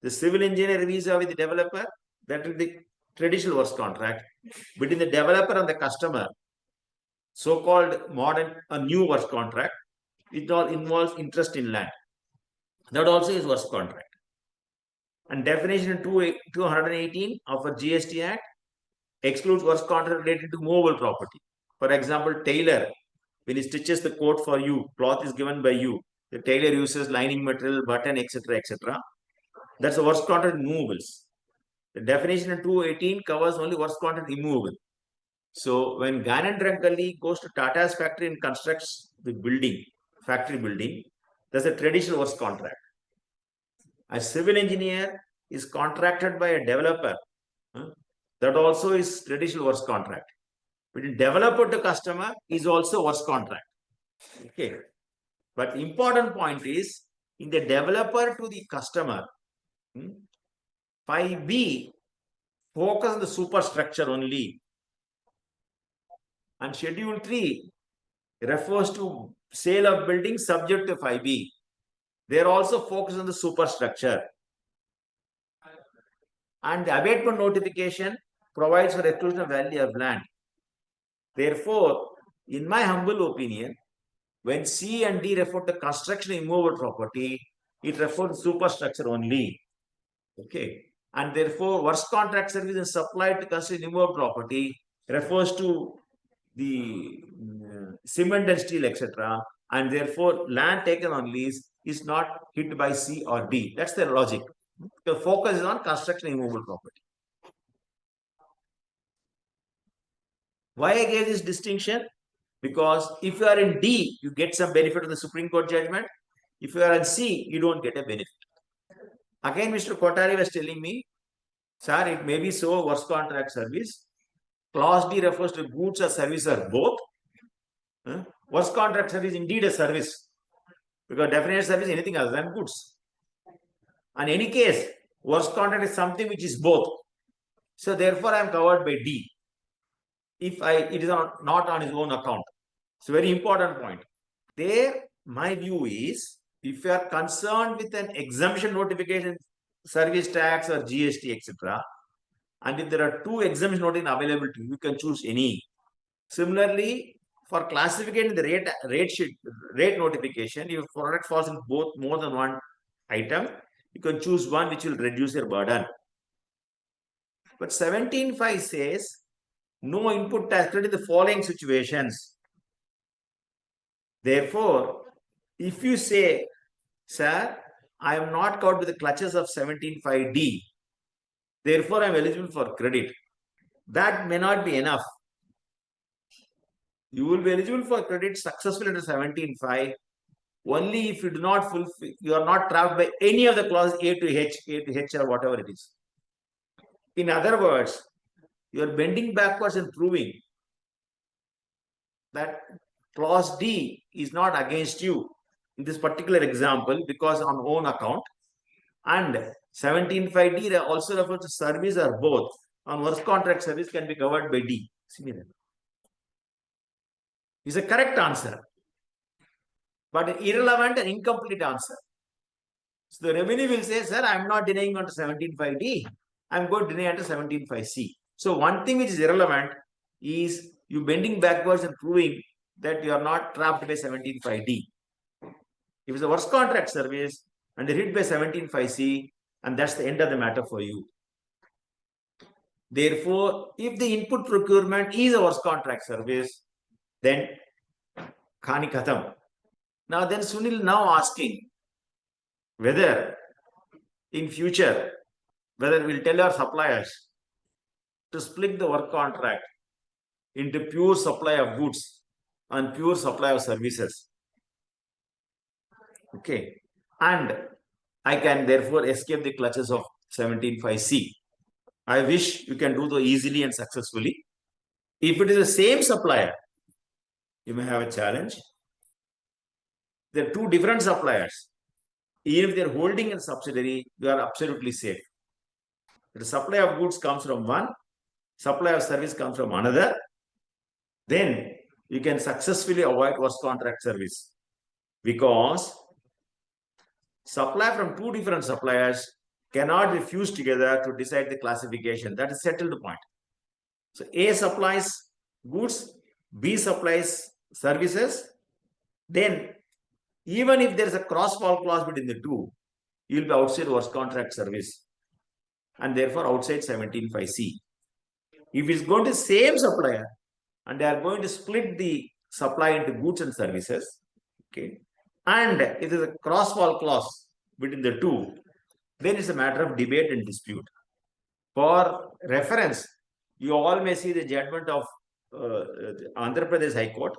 The civil engineer visa with the developer, that is the traditional works contract. Between the developer and the customer, so-called modern, a new works contract, it all involves interest in land. That also is works contract. And definition in 218 of a GST Act excludes works contract related to movable property. For example, tailor, when he stitches the coat for you, cloth is given by you. The tailor uses lining material, button, etc., etc. That's a works contract movables. The definition in 218 covers only works contract immovable. So when Gannon Drunkali goes to Tata's factory and constructs the building, factory building, that's a traditional works contract. A civil engineer is contracted by a developer. That also is traditional works contract. Between developer to customer is also works contract. Okay. But important point is in the developer to the customer, 5B focus on the superstructure only. And Schedule 3 refers to sale of buildings subject to 5B. They are also focused on the superstructure. And the abatement notification provides for exclusion of value of land. Therefore, in my humble opinion, when C and D refer to construction immovable property, it refers to superstructure only. Okay. And therefore, works contract service is supplied to construction immovable property refers to the cement and steel, etc. And therefore, land taken on lease is not hit by C or D. That's the logic. The focus is on construction immovable property. Why I gave this distinction? Because if you are in D, you get some benefit of the Supreme Court judgment. If you are in C, you don't get a benefit. Again, Mr. Kothari was telling me, sir, it may be so works contract service. Clause D refers to goods or service or both. Works contract service is indeed a service. Because definite service is anything other than goods. In any case, works contract is something which is both. So therefore, I am covered by D. If it is not on his own account. It's a very important point. There, my view is, if you are concerned with an exemption notification, service tax or GST, etc., And if there are 2 exemption notices available to you, you can choose any. Similarly, for classification the rate notification, if product falls in both more than one item, you can choose one which will reduce your burden. But 17.5 says no input tax credit in the following situations. Therefore, if you say, sir, I am not covered with the clutches of 17.5D, therefore I am eligible for credit, that may not be enough. You will be eligible for credit successfully under 17.5 only if you do not fulfill, you are not trapped by any of the clauses A to H or whatever it is. In other words, you are bending backwards and proving that clause D is not against you in this particular example because on own account, and 17.5D also refers to service or both. On work contract service can be covered by D. Similar. Is a correct answer, but an irrelevant and incomplete answer. So the revenue will say, sir, I am not denying onto 17.5D. I am going to deny under 17.5C. So one thing which is irrelevant is you bending backwards and proving that you are not trapped by 17.5D. If it's a work contract service and they hit by 17.5C, and that's the end of the matter for you. Therefore, if the input procurement is a work contract service, then Khani Khatam. Now then Sunil now asking whether in future, whether we'll tell our suppliers to split the work contract into pure supply of goods and pure supply of services. Okay. And I can therefore escape the clutches of 17.5C. I wish you can do so easily and successfully. If it is the same supplier, you may have a challenge. There are 2 different suppliers. Even if they are holding a subsidiary, you are absolutely safe. The supply of goods comes from one, supply of service comes from another, then you can successfully avoid work contract service, because supply from 2 different suppliers cannot be fused together to decide the classification. That is settled point. So A supplies goods, B supplies services. Then even if there is a cross-fall clause between the 2, you will be outside work contract service and therefore outside 17.5C. If it's going to same supplier and they are going to split the supply into goods and services, okay, and if there is a cross-fall clause between the 2, then it's a matter of debate and dispute. For reference, you all may see the judgment of Andhra Pradesh High Court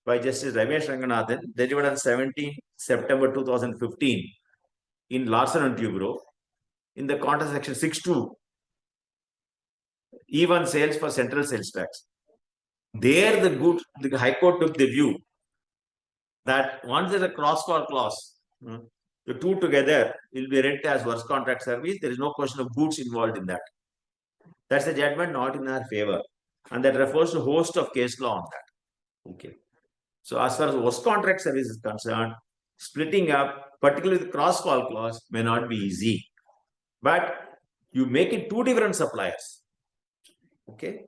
by Justice Ramesh Ranganathan, delivered on 17 September 2015 in Larsen and Toubro, in the context section 6.2, even sales for central sales tax. There the High Court took the view that once there's a cross-fall clause, the 2 together will be read as work contract service. There is no question of goods involved in that. That's the judgment not in our favor. And that refers to a host of case law on that. Okay. So as far as work contract service is concerned, splitting up, particularly the cross-fall clause, may not be easy. But you make it 2 different suppliers. Okay.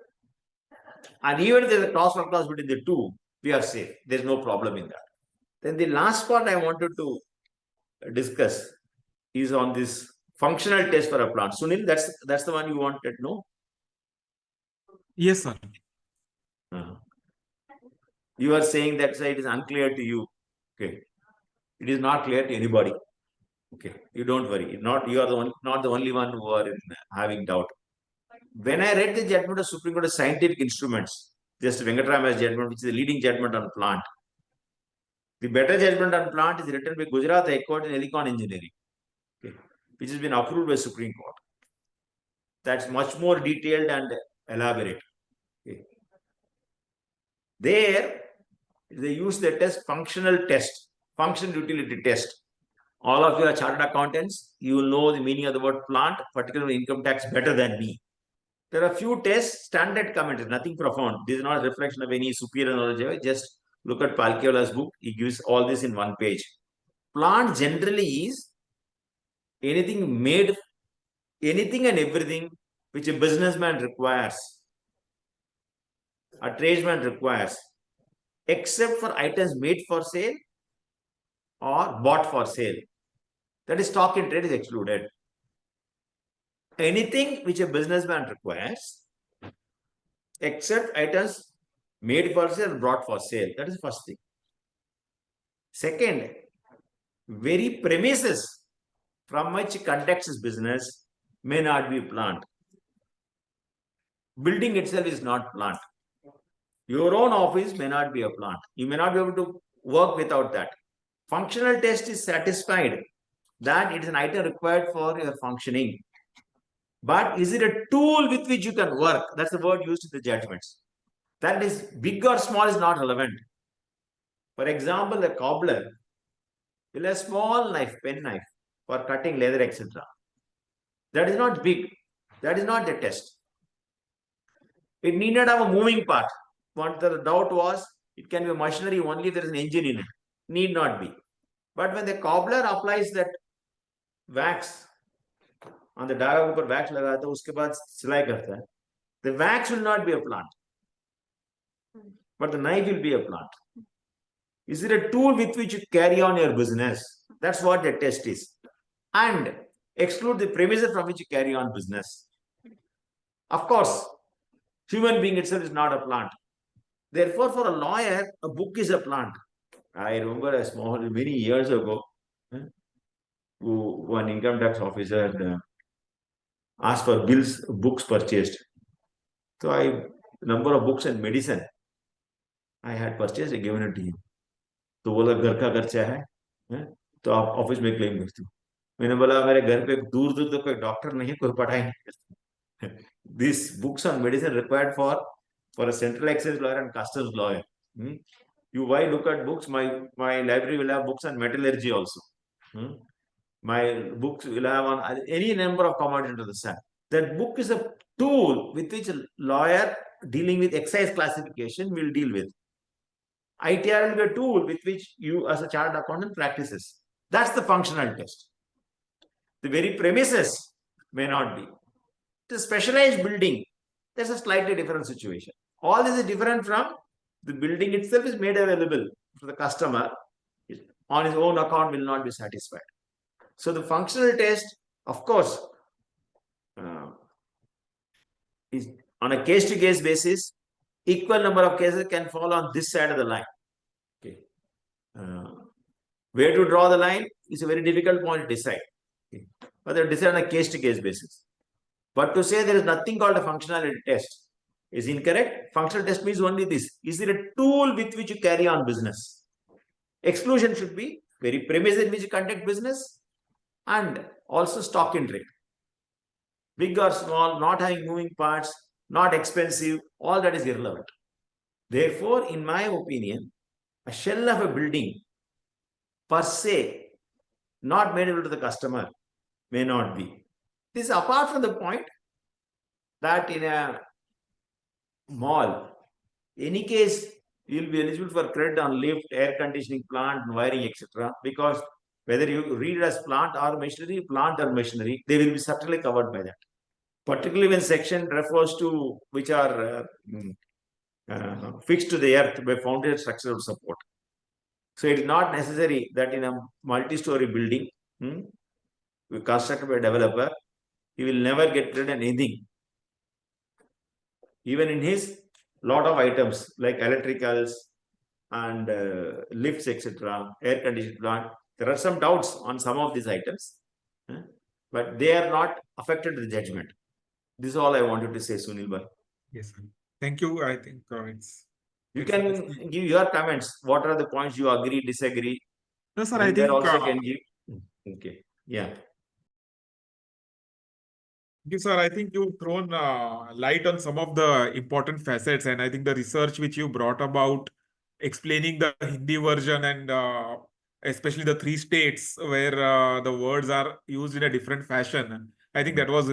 And even if there's a cross-fall clause between the 2, we are safe. There's no problem in that. Then the last part I wanted to discuss is on this functional test for a plant. Sunil, that's the one you wanted, no? Yes, sir. You are saying that it is unclear to you. Okay. It is not clear to anybody. Okay. You don't worry. You are not the only one who are having doubt. When I read the judgment of Supreme Court of Scientific Instruments, just Venkatarama's judgment, which is the leading judgment on plant, the better judgment on plant is written by Gujarat High Court in Helicon Engineering, okay, which has been approved by Supreme Court. That's much more detailed and elaborate. Okay. There, they use the test functional test, function utility test. All of you are chartered accountants. You will know the meaning of the word plant, particularly income tax, better than me. There are a few tests, standard comments, nothing profound. This is not a reflection of any superior knowledge. Just look at Palkiola's book. He gives all this in one page. Plant generally is anything made, anything and everything which a businessman requires, a tradesman requires, except for items made for sale or bought for sale. That is, stock in trade is excluded. Anything which a businessman requires, except items made for sale, brought for sale. That is the first thing. Second, very premises from which he conducts his business may not be plant. Building itself is not plant. Your own office may not be a plant. You may not be able to work without that. Functional test is satisfied that it is an item required for your functioning. But is it a tool with which you can work? That's the word used in the judgments. That is, big or small is not relevant. For example, a cobbler will have a small knife, pen knife, for cutting leather, etc. That is not big. That is not the test. It need not have a moving part. What the doubt was, it can be a machinery only if there is an engine in it. Need not be. But when the cobbler applies that wax on the धागा ऊपर wax लगाता है, उसके बाद सिलाई करता है, the wax will not be a plant, but the knife will be a plant. Is it a tool with which you carry on your business? That's what the test is. And exclude the premises from which you carry on business. Of course, human being itself is not a plant. Therefore, for a lawyer, a book is a plant. I remember many years ago, one income tax officer asked for books purchased. So number of books and medicine I had purchased and given it to him. तो बोला घर का खर्चा है तो आप office में claim करते हो. मैंने बोला मेरे घर पे दूर दूर तो कोई डॉक्टर नहीं, कोई पढ़ाई नहीं करता. These books on medicine required for a central excise lawyer and customs lawyer. Why look at books? My library will have books on metallurgy also. My books will have on any number of commodities under the sun. That book is a tool with which a lawyer dealing with excise classification will deal with. ITR will be a tool with which you as a chartered accountant practices. That's the functional test. The very premises may not be. The specialized building, that's a slightly different situation. All this is different from the building itself is made available for the customer. On his own account will not be satisfied. So the functional test, of course, is on a case-to-case basis. Equal number of cases can fall on this side of the line. Okay. Where to draw the line is a very difficult point to decide. Okay. But they decide on a case-to-case basis. But to say there is nothing called a functionality test is incorrect. Functional test means only this. Is it a tool with which you carry on business? Exclusion should be very premises in which you conduct business and also stock in trade. Big or small, not having moving parts, not expensive, all that is irrelevant. Therefore, in my opinion, a shell of a building per se, not made available to the customer, may not be. This is apart from the point that in a mall, any case, you will be eligible for credit on lift, air conditioning, plant, wiring, etc. Because whether you read it as plant or machinery, they will be certainly covered by that. Particularly when section refers to which are fixed to the earth by foundation structural support. So it is not necessary that in a multi-story building constructed by a developer, he will never get credit on anything. Even in his lot of items like electricals and lifts, etc., air conditioning plant, there are some doubts on some of these items, but they are not affected to the judgment. This is all I wanted to say, Sunil Bhai. Yes, sir. Thank you. I think you can give your comments. What are the points you agree, disagree? No, sir. I think also can give. Okay. Yeah. Thank you, sir. I think you've thrown light on some of the important facets, and I think the research which you brought about explaining the Hindi version and especially the 3 states where the words are used in a different fashion. I think that was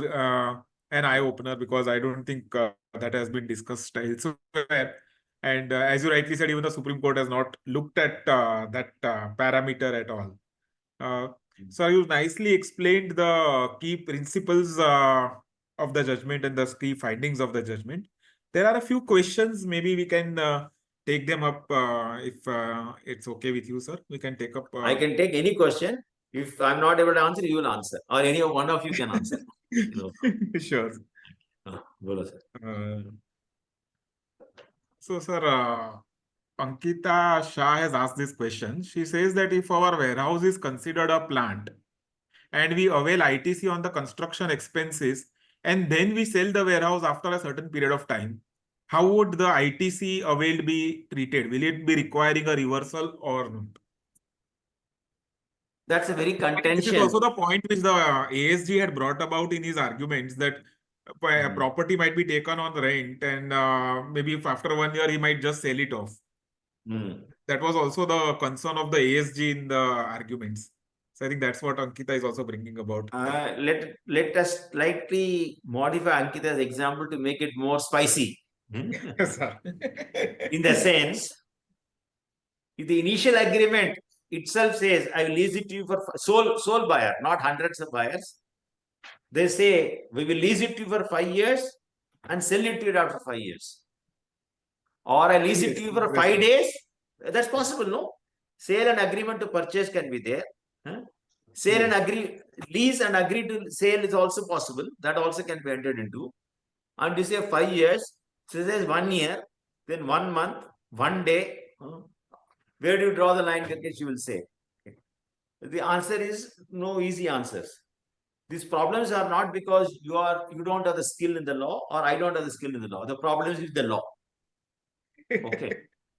an eye-opener because I don't think that has been discussed elsewhere. And as you rightly said, even the Supreme Court has not looked at that parameter at all. So you nicely explained the key principles of the judgment and the key findings of the judgment. There are a few questions. Maybe we can take them up if it's okay with you, sir. We can take up. I can take any question. If I'm not able to answer, you will answer, or any one of you can answer. No. Sure. Bolo, sir. So, sir, Ankita Shah has asked this question. She says that if our warehouse is considered a plant and we avail ITC on the construction expenses and then we sell the warehouse after a certain period of time, how would the ITC availed be treated? Will it be requiring a reversal or not? That's a very This is contentious. also the point which the ASG had brought about in his arguments, that a property might be taken on rent and maybe if after 1 year he might just sell it off. That was also the concern of the ASG in the arguments. So I think that's what Ankita is also bringing about. Let us slightly modify Ankita's example to make it more spicy. Yes, sir. In the sense, if the initial agreement itself says, I will lease it to you for sole buyer, not hundreds of buyers. They say, we will lease it to you for 5 years and sell it to you after 5 years. Or I lease it to you for 5 days. That's possible, no? Sale and agreement to purchase can be there. Sale and agree, lease and agree to sale is also possible. That also can be entered into. And you say 5 years, so says 1 year, then 1 month, 1 day. Where do you draw the line, Ganesh, you will say? The answer is no easy answers. These problems are not because you don't have the skill in the law or I don't have the skill in the law. The problem is with the law. Okay.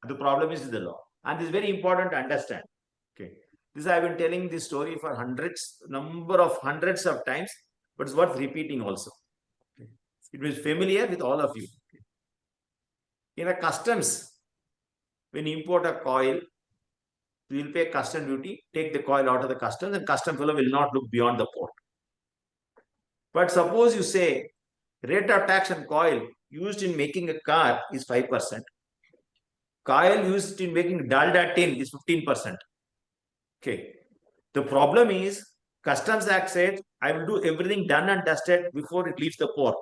The problem is with the law. And this is very important to understand. Okay. This I've been telling this story for number of hundreds of times, but it's worth repeating also. Okay. It was familiar with all of you. In a customs, when you import a coil, you will pay custom duty, take the coil out of the customs, and custom fellow will not look beyond the port. But suppose you say rate of tax on coil used in making a car is 5%. Coil used in making dalda tin is 15%. Okay. The problem is Customs Act said, I will do everything done and dusted before it leaves the port.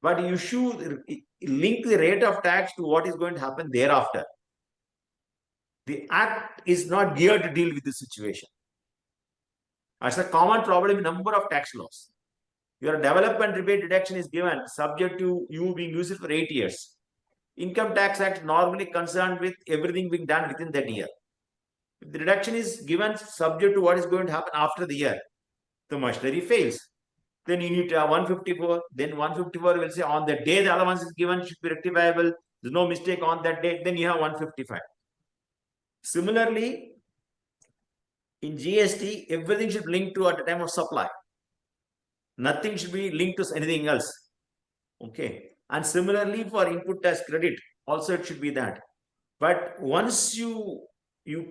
But you should link the rate of tax to what is going to happen thereafter. The Act is not geared to deal with this situation. That's a common problem in number of tax laws. Your development rebate deduction is given subject to you being used for 8 years. Income Tax Act normally concerned with everything being done within that year. If the deduction is given subject to what is going to happen after the year, the machinery fails. Then you need to have 154. Then 154 will say on the day the allowance is given should be rectifiable. There's no mistake on that day. Then you have 155. Similarly, in GST, everything should link to at the time of supply. Nothing should be linked to anything else. Okay. And similarly for input tax credit, also it should be that. But once you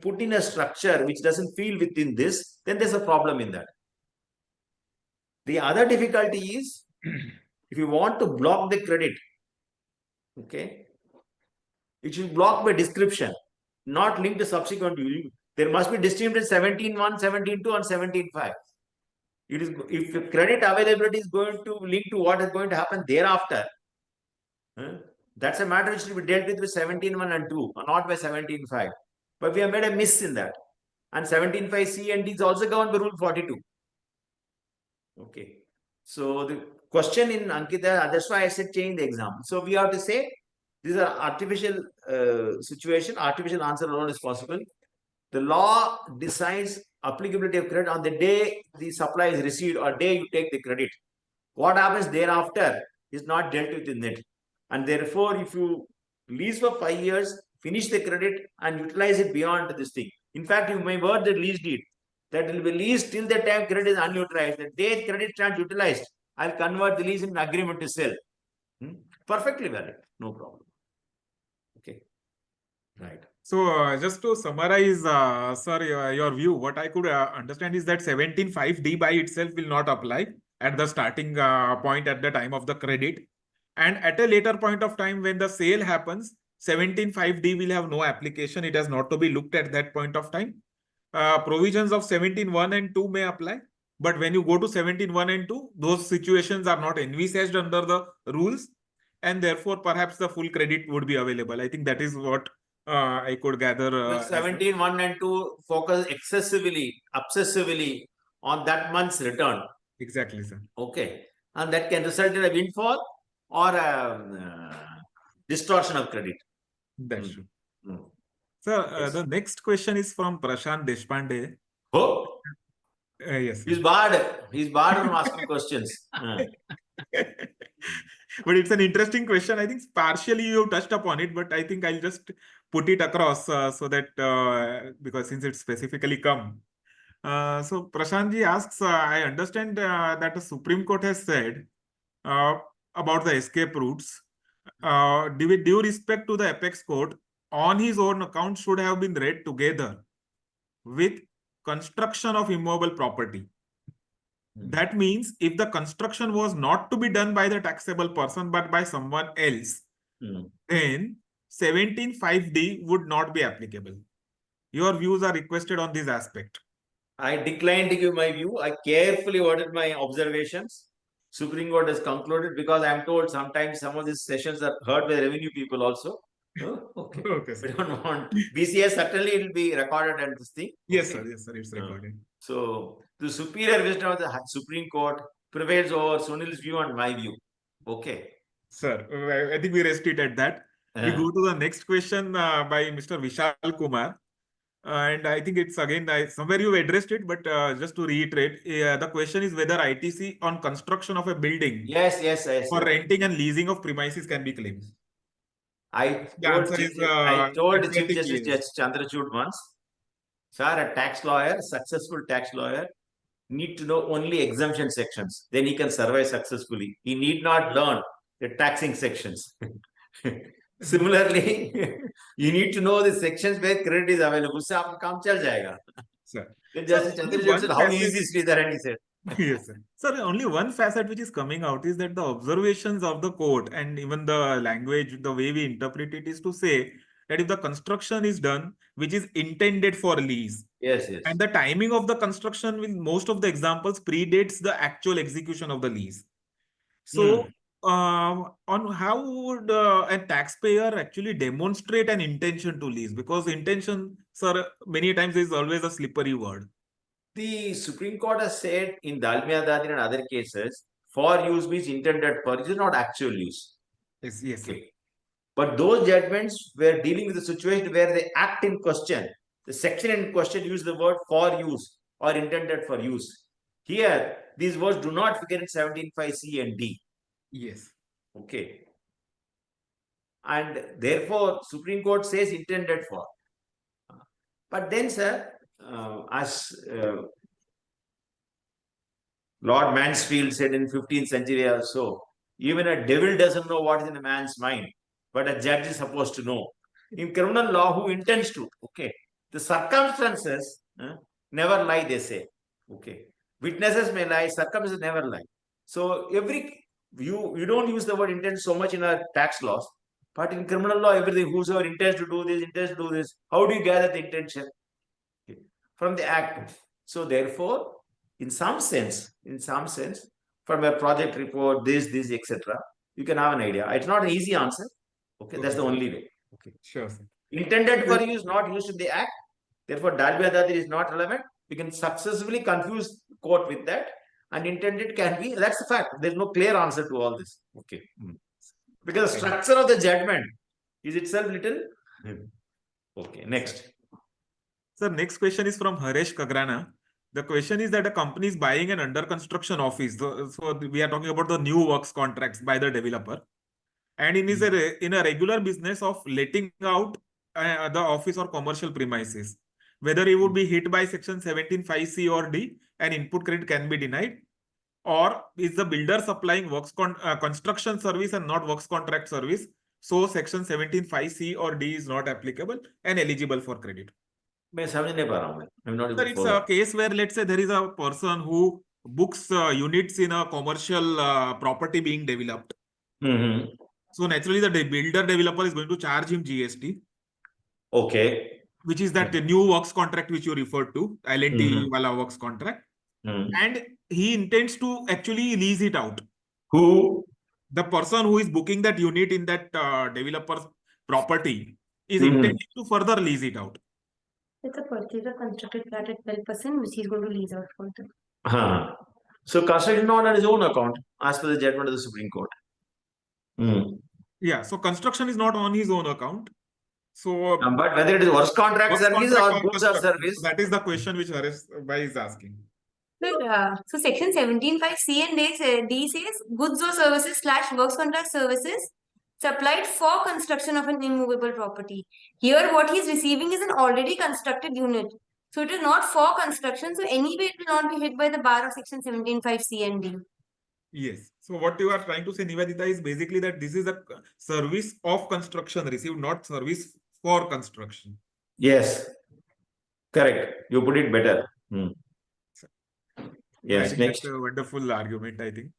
put in a structure which doesn't feel within this, then there's a problem in that. The other difficulty is if you want to block the credit, okay, it should block by description, not linked to subsequent. There must be distinct in 17.1, 17.2 and 17.5. It is if credit availability is going to link to what is going to happen thereafter, that's a matter which should be dealt with 17.1 and 2, not by 17.5. But we have made a miss in that. And 17.5 C and D is also governed by Rule 42. Okay. So the question in Ankita, that's why I said change the example. So we have to say these are artificial situation, artificial answer alone is possible. The law decides applicability of credit on the day the supply is received or day you take the credit. What happens thereafter is not dealt with in it. And therefore, if you lease for 5 years, finish the credit and utilize it beyond this thing. In fact, you may word the lease deed that will be leased till the time credit is unutilized. The day credit stands utilized, I'll convert the lease into an agreement to sell. Perfectly valid, no problem. Okay, right. So just to summarize, sir, your view, what I could understand is that 17.5D by itself will not apply at the starting point at the time of the credit. And at a later point of time when the sale happens, 17.5D will have no application. It has not to be looked at that point of time. Provisions of 17.1 and 2 may apply. But when you go to 17(1) and 2, those situations are not envisaged under the rules, and therefore perhaps the full credit would be available. I think that is what I could gather. But 17(1) and 2 focus excessively, obsessively on that month's return. Exactly, sir. Okay. And that can result in a windfall or a distortion of credit. That's true. Mm. Sir, Yes. the next question is from Prashant Deshpande. Oh, Yes, sir. he's barred. He's barred from asking questions. But it's an interesting question. I think partially you touched upon it, but I think I'll just put it across so that because since it's specifically come. So Prashantji asks, I understand that the Supreme Court has said about the escape routes. With due respect to the apex court, on his own account should have been read together with construction of immovable property. That means if the construction was not to be done by the taxable person but by someone else, then 17(5)(d) would not be applicable. Your views are requested on this aspect. I declined to give my view. I carefully worded my observations. Supreme Court has concluded because I am told sometimes some of these sessions are heard by revenue people also. Oh, okay. Okay, We sir. don't want BCS, certainly it will be recorded and this thing. Yes, Okay. sir. Yes, sir. It's recorded. So the superior wisdom of the Supreme Court prevails over Sunil's view and my view. Okay. Sir, I think we rest it at that. We go to the next question by Mr. Vishal Kumar. And I think it's again, somewhere you addressed it, but just to reiterate, the question is whether ITC on construction of a building Yes. for renting and leasing of premises can be claimed. I The told answer Chief, is I told Chief emphatically Justice yes. Chandrachud once, sir, a tax lawyer, successful tax lawyer, need to know only exemption sections. Then he can survive successfully. He need not learn the taxing sections. Similarly, you need to know the sections where credit is available. So, आपका काम चल जाएगा. Sir. Then Justice Chandrachud said, how easy is Sridharan? He said. Yes, sir. Sir, only one facet which is coming out is that the observations of the court and even the language, the way we interpret it is to say that if the construction is done, which is intended for lease, Yes. and the timing of the construction with most of the examples predates the actual execution of the lease. So, on how would a taxpayer actually demonstrate an intention to lease? Because intention, sir, many times is always a slippery word. The Supreme Court has said in Dalmia Dadin and other cases, for use means intended for, it is not actual use. Yes, yes. Okay. But those judgments were dealing with the situation where the act in question, the section in question used the word for use or intended for use. Here, these words do not figure in 17(5)(c) and D. Yes. Okay. And therefore, Supreme Court says intended for. But then, sir, as Lord Mansfield said in 15th century or so, even a devil doesn't know what is in a man's mind, but a judge is supposed to know. In criminal law, who intends to? Okay. The circumstances never lie, they say. Okay. Witnesses may lie, circumstances never lie. So you don't use the word intent so much in our tax laws, but in criminal law, everything, whosoever intends to do this, intends to do this. How do you gather the intention? Okay. From the act. So therefore, in some sense, from a project report, this, etc., you can have an idea. It's not an easy answer. Okay, that's the only way. Okay, sure, sir. Intended for use, not used in the act. Therefore, Dalmia Dadin is not relevant. We can successfully confuse court with that, and intended can be. That's the fact. There's no clear answer to all this. Okay, because the structure of the judgment is itself little. Okay, next. Sir, next question is from Haresh Kagrana. The question is that a company is buying an under construction office. So we are talking about the new works contracts by the developer. And in a regular business of letting out the office or commercial premises, whether it would be hit by section 17(5)(c) or D, an input credit can be denied, or is the builder supplying works construction service and not works contract service, so section 17(5)(c) or D is not applicable and eligible for credit. मैं समझ नहीं पा रहा हूँ मैं. I'm not able Sir, to it's follow. a case where, let's say, there is a person who books units in a commercial property being developed. So naturally, the builder developer is going to charge him GST. Okay. Which is that new works contract which you referred to, L&T wala works contract. Hmm. and he intends to actually lease it out. Who? The person who is booking that unit in that developer's property is Mhm. intending to further lease it out. It's a purchase of constructed flat at 12%, which he's going to lease out for them. So construction not on his own account, as per the judgment of the Supreme Court. Hmm. Yeah, so construction is not on his own account. So But whether it is works contract works service contract or or goods or construction. service, So that is the question which Harish Bhai is asking. So section 17.5 C and D says goods or services / works contract services supplied for construction of an immovable property. Here what he is receiving is an already constructed unit. So it is not for construction. So anyway it will not be hit by the bar of section 17.5 C and D. Yes. So what you are trying to say, Nivedita, is basically that this is a service of construction received, not service for construction. yes, correct. You put it better. Hmm. I Yes, think next. that's a wonderful argument, I think.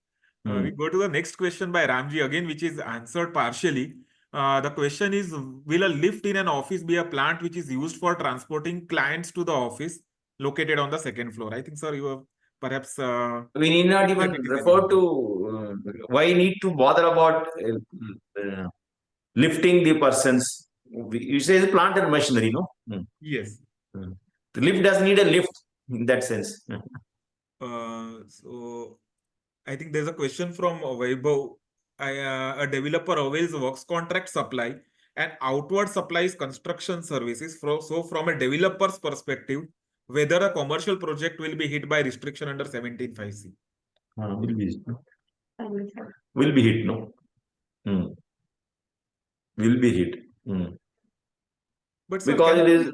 Hmm. We go to the next question by Ramji again, which is answered partially. The question is, will a lift in an office be a plant which is used for transporting clients to the office located on the second floor? I think, sir, you have perhaps... We need not even it is refer to why need to bother about lifting the persons. You say it's plant and machinery, no? Hmm. Yes. Hmm. The lift doesn't need a lift in that sense. So I think there's a question from Vaibhav. A developer avails works contract supply and outward supplies construction services. So from a developer's perspective, whether a commercial project will be hit by restriction under 17.5C. Will be hit, no? Hmm. Will be hit. Hmm. But sir, Because it is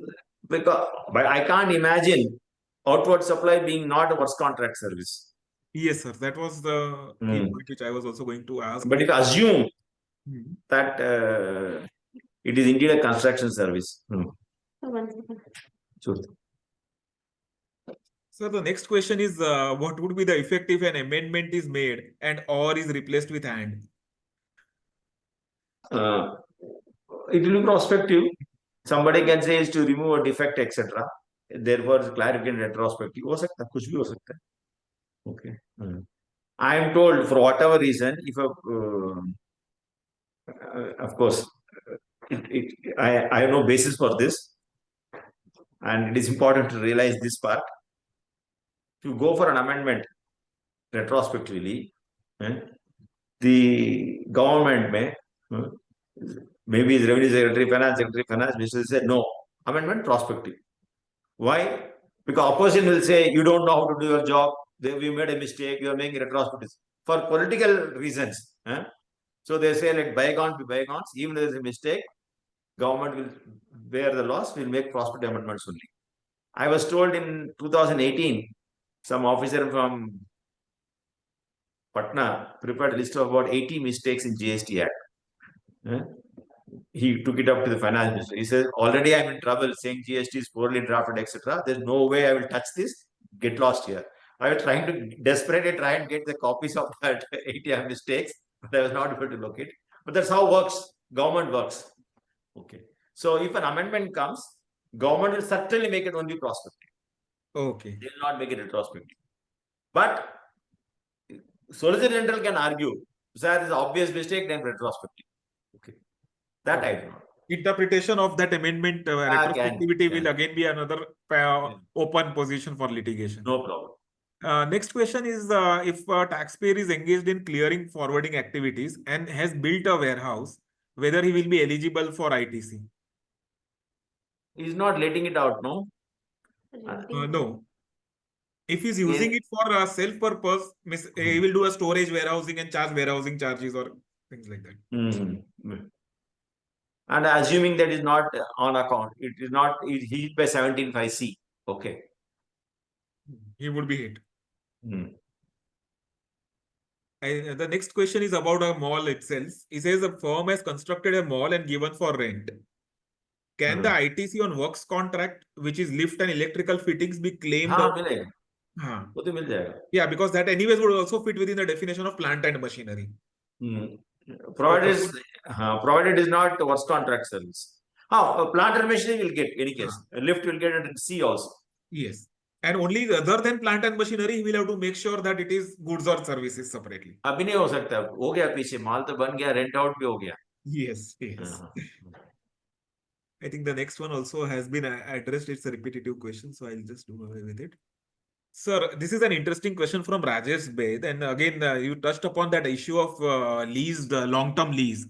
but I can't imagine outward supply being not a works contract service. yes, sir. That was the key point which I was also going to ask. But if you assume Hmm. that it is indeed a construction service. Sure. So the next question is, what would be the effect if an amendment is made and or is replaced with and? It will be prospective. Somebody can say is to remove a defect, etc. Therefore, clarification retrospective. हो सकता है, कुछ भी हो सकता है. Okay. I am told for whatever reason, if a, of course, I have no basis for this, and it is important to realize this part. If you go for an amendment retrospectively, the government may, maybe the revenue secretary, finance minister said no, amendment prospective. Why? Because opposition will say you don't know how to do your job, we made a mistake, you are making retrospective for political reasons. So they say let bygones be bygones, even if there is a mistake, government will bear the loss, will make prospective amendments only. I was told in 2018, some officer from Patna prepared a list of about 80 mistakes in GST Act. He took it up to the finance minister. He says, already I'm in trouble saying GST is poorly drafted, etc. There's no way I will touch this. Get lost here. I was trying to desperately try and get the copies of that 80 mistakes, but I was not able to locate. But that's how works. Government works. Okay. So if an amendment comes, government will certainly make it only prospective. Okay. They will not make it retrospective. But Solicitor General can argue, sir, this is obvious mistake, then retrospective. Okay. That I do not. Interpretation of that amendment retrospectivity will again be another open position for litigation. No problem. Next question is, if a taxpayer is engaged in clearing forwarding activities and has built a warehouse, whether he will be eligible for ITC? He's not letting it out, no? No. If he's using it for self-purpose, he will do a storage warehousing and charge warehousing charges or things like that. And assuming that is not on account, it is not hit by 17.5C. Okay. He would be hit. The next question is about a mall itself. He says a firm has constructed a mall and given for rent. Can the ITC on works contract, which is lift and electrical fittings, be claimed? Yeah, because that anyways would also fit within the definition of plant and machinery. Provided it is not works contract service. A plant and machinery will get any case. A lift will get it in C also. Yes. And only other than plant and machinery, he will have to make sure that it is goods or services separately. अभी नहीं हो सकता, हो गया पीछे, माल तो बन गया, रेंट आउट भी हो गया. Yes, yes. हाँ. I think the next one also has been addressed. It's a repetitive question, so I'll just do away with it. Sir, this is an interesting question from Rajesh Bed. And again, you touched upon that issue of leased, long-term lease.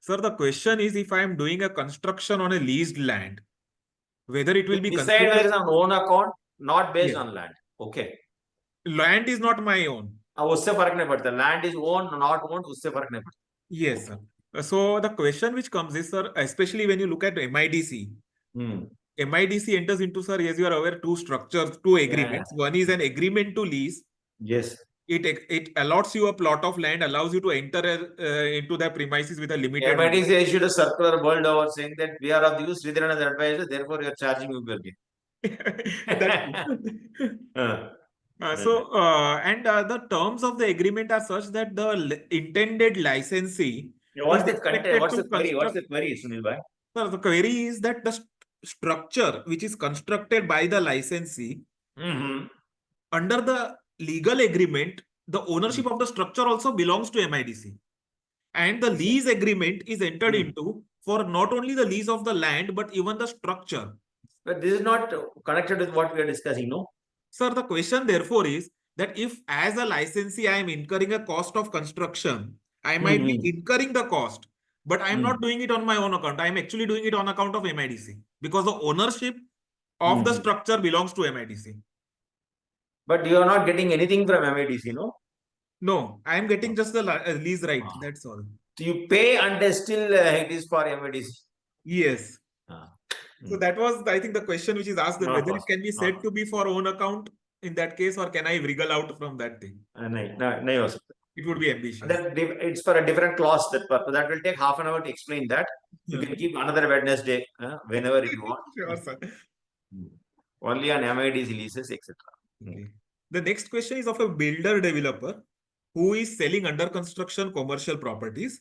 Sir, the question is, if I am doing a construction on a leased land, whether it will be Decide whether considered it's on own account, not based Yes. on land. Okay. land is not my own. अब उससे फर्क नहीं पड़ता, land is owned, not owned, उससे फर्क नहीं पड़ता. Yes, sir. So the question which comes is, sir, especially when you look at MIDC, Hmm. MIDC enters into, sir, as you are aware, two structures, two agreements. One is an agreement to lease. Yes. It allots you a plot of land, allows you to enter into the premises with a limited. MIDC issued a circular world over saying that we are of the use, Sridharan as advisor, therefore you are charging Uber. The terms of the agreement are such that the intended licensee What's is the content? expected What's to the query? What's construct. the query, Sunil bhai? Sir, the query is that the structure which is constructed by the licensee Mm-hmm. under the legal agreement, the ownership of the structure also belongs to MIDC. And the lease agreement is entered into for not only the lease of the land, but even the structure. But this is not connected with what we are discussing, no? Sir, the question therefore is that if as a licensee I am incurring a cost of construction, I might be incurring the cost, but I am not doing it on my own account. I am actually doing it on account of MIDC because the ownership of the structure belongs to MIDC. But you are not getting anything from MIDC, no? No, I am getting just the lease right. That's all. So you pay and still it is for MIDC. Yes. So that was, I think, the question which is asked, that whether it can be said to be for own account in that case, or can I wriggle out from that thing? No, it would be ambitious. It's for a different clause. That will take half an hour to explain that. You can keep another Wednesday whenever you want. Sure, sir. Only on MIDC leases, etc. Okay. The next question is of a builder developer who is selling under construction commercial properties.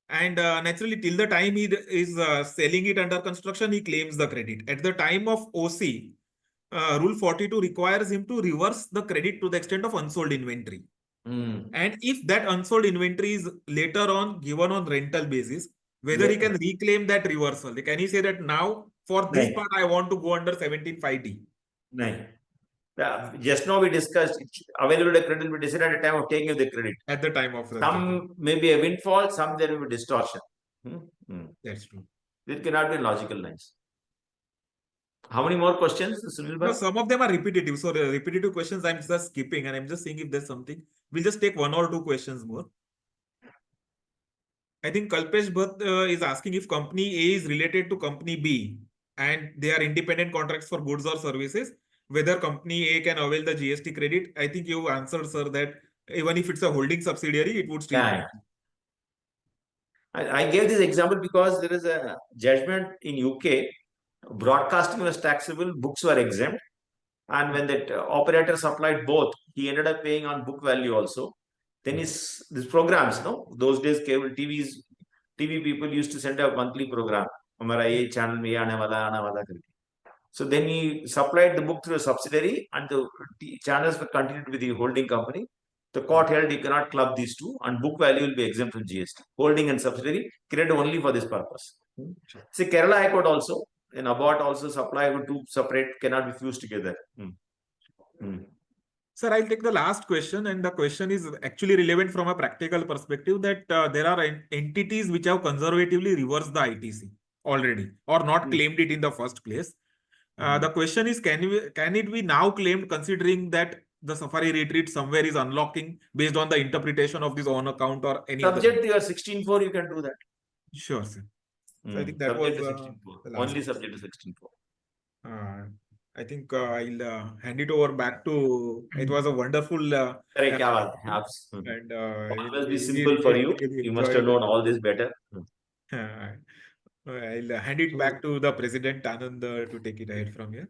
And naturally, till the time he is selling it under construction, he claims the credit. At the time of OC, Rule 42 requires him to reverse the credit to the extent of unsold inventory. And if that unsold inventory is later on given on rental basis, whether he can reclaim that reversal. Can he say that now for this part, I want to go under 17(5)(d)? No. Just now we discussed available credit will be decided at the time of taking the credit. At the time of some may be a windfall, some there will be distortion. That's true. It cannot be in logical lines. How many more questions, Sunil? No, some of them are repetitive. So the repetitive questions I'm just skipping, and I'm just seeing if there's something. We'll just take one or two questions more. I think Kalpesh Bhatt is asking if company A is related to company B and they are independent contracts for goods or services, whether company A can avail the GST credit. I think you answered, sir, that even if it's a holding subsidiary, it would still. Yeah. I gave this example because there is a judgment in UK. Broadcasting was taxable, books were exempt. And when that operator supplied both, he ended up paying on book value also. Then these programs, no, those days cable TV people used to send a monthly program. Channel mein aane wala. So then he supplied the book through a subsidiary, and the channels were continued with the holding company. The court held he cannot club these two, and book value will be exempt from GST. Holding and subsidiary created only for this purpose. See, Kerala High Court also, in Abbott also, supply with two separate cannot be fused together. Sir, I'll take the last question, and the question is actually relevant from a practical perspective that there are entities which have conservatively reversed the ITC already or not claimed it in the first place. The question is, can it be now claimed considering that the Safari retreat somewhere is unlocking based on the interpretation of this on account or any subject to your 16.4, you can do that. Sure, sir. So I think that was only subject to 16.4. I think I'll hand it over back to. It was a wonderful. And always be simple for you. You must have known all this better. I'll hand it back to the President Anand to take it ahead from here.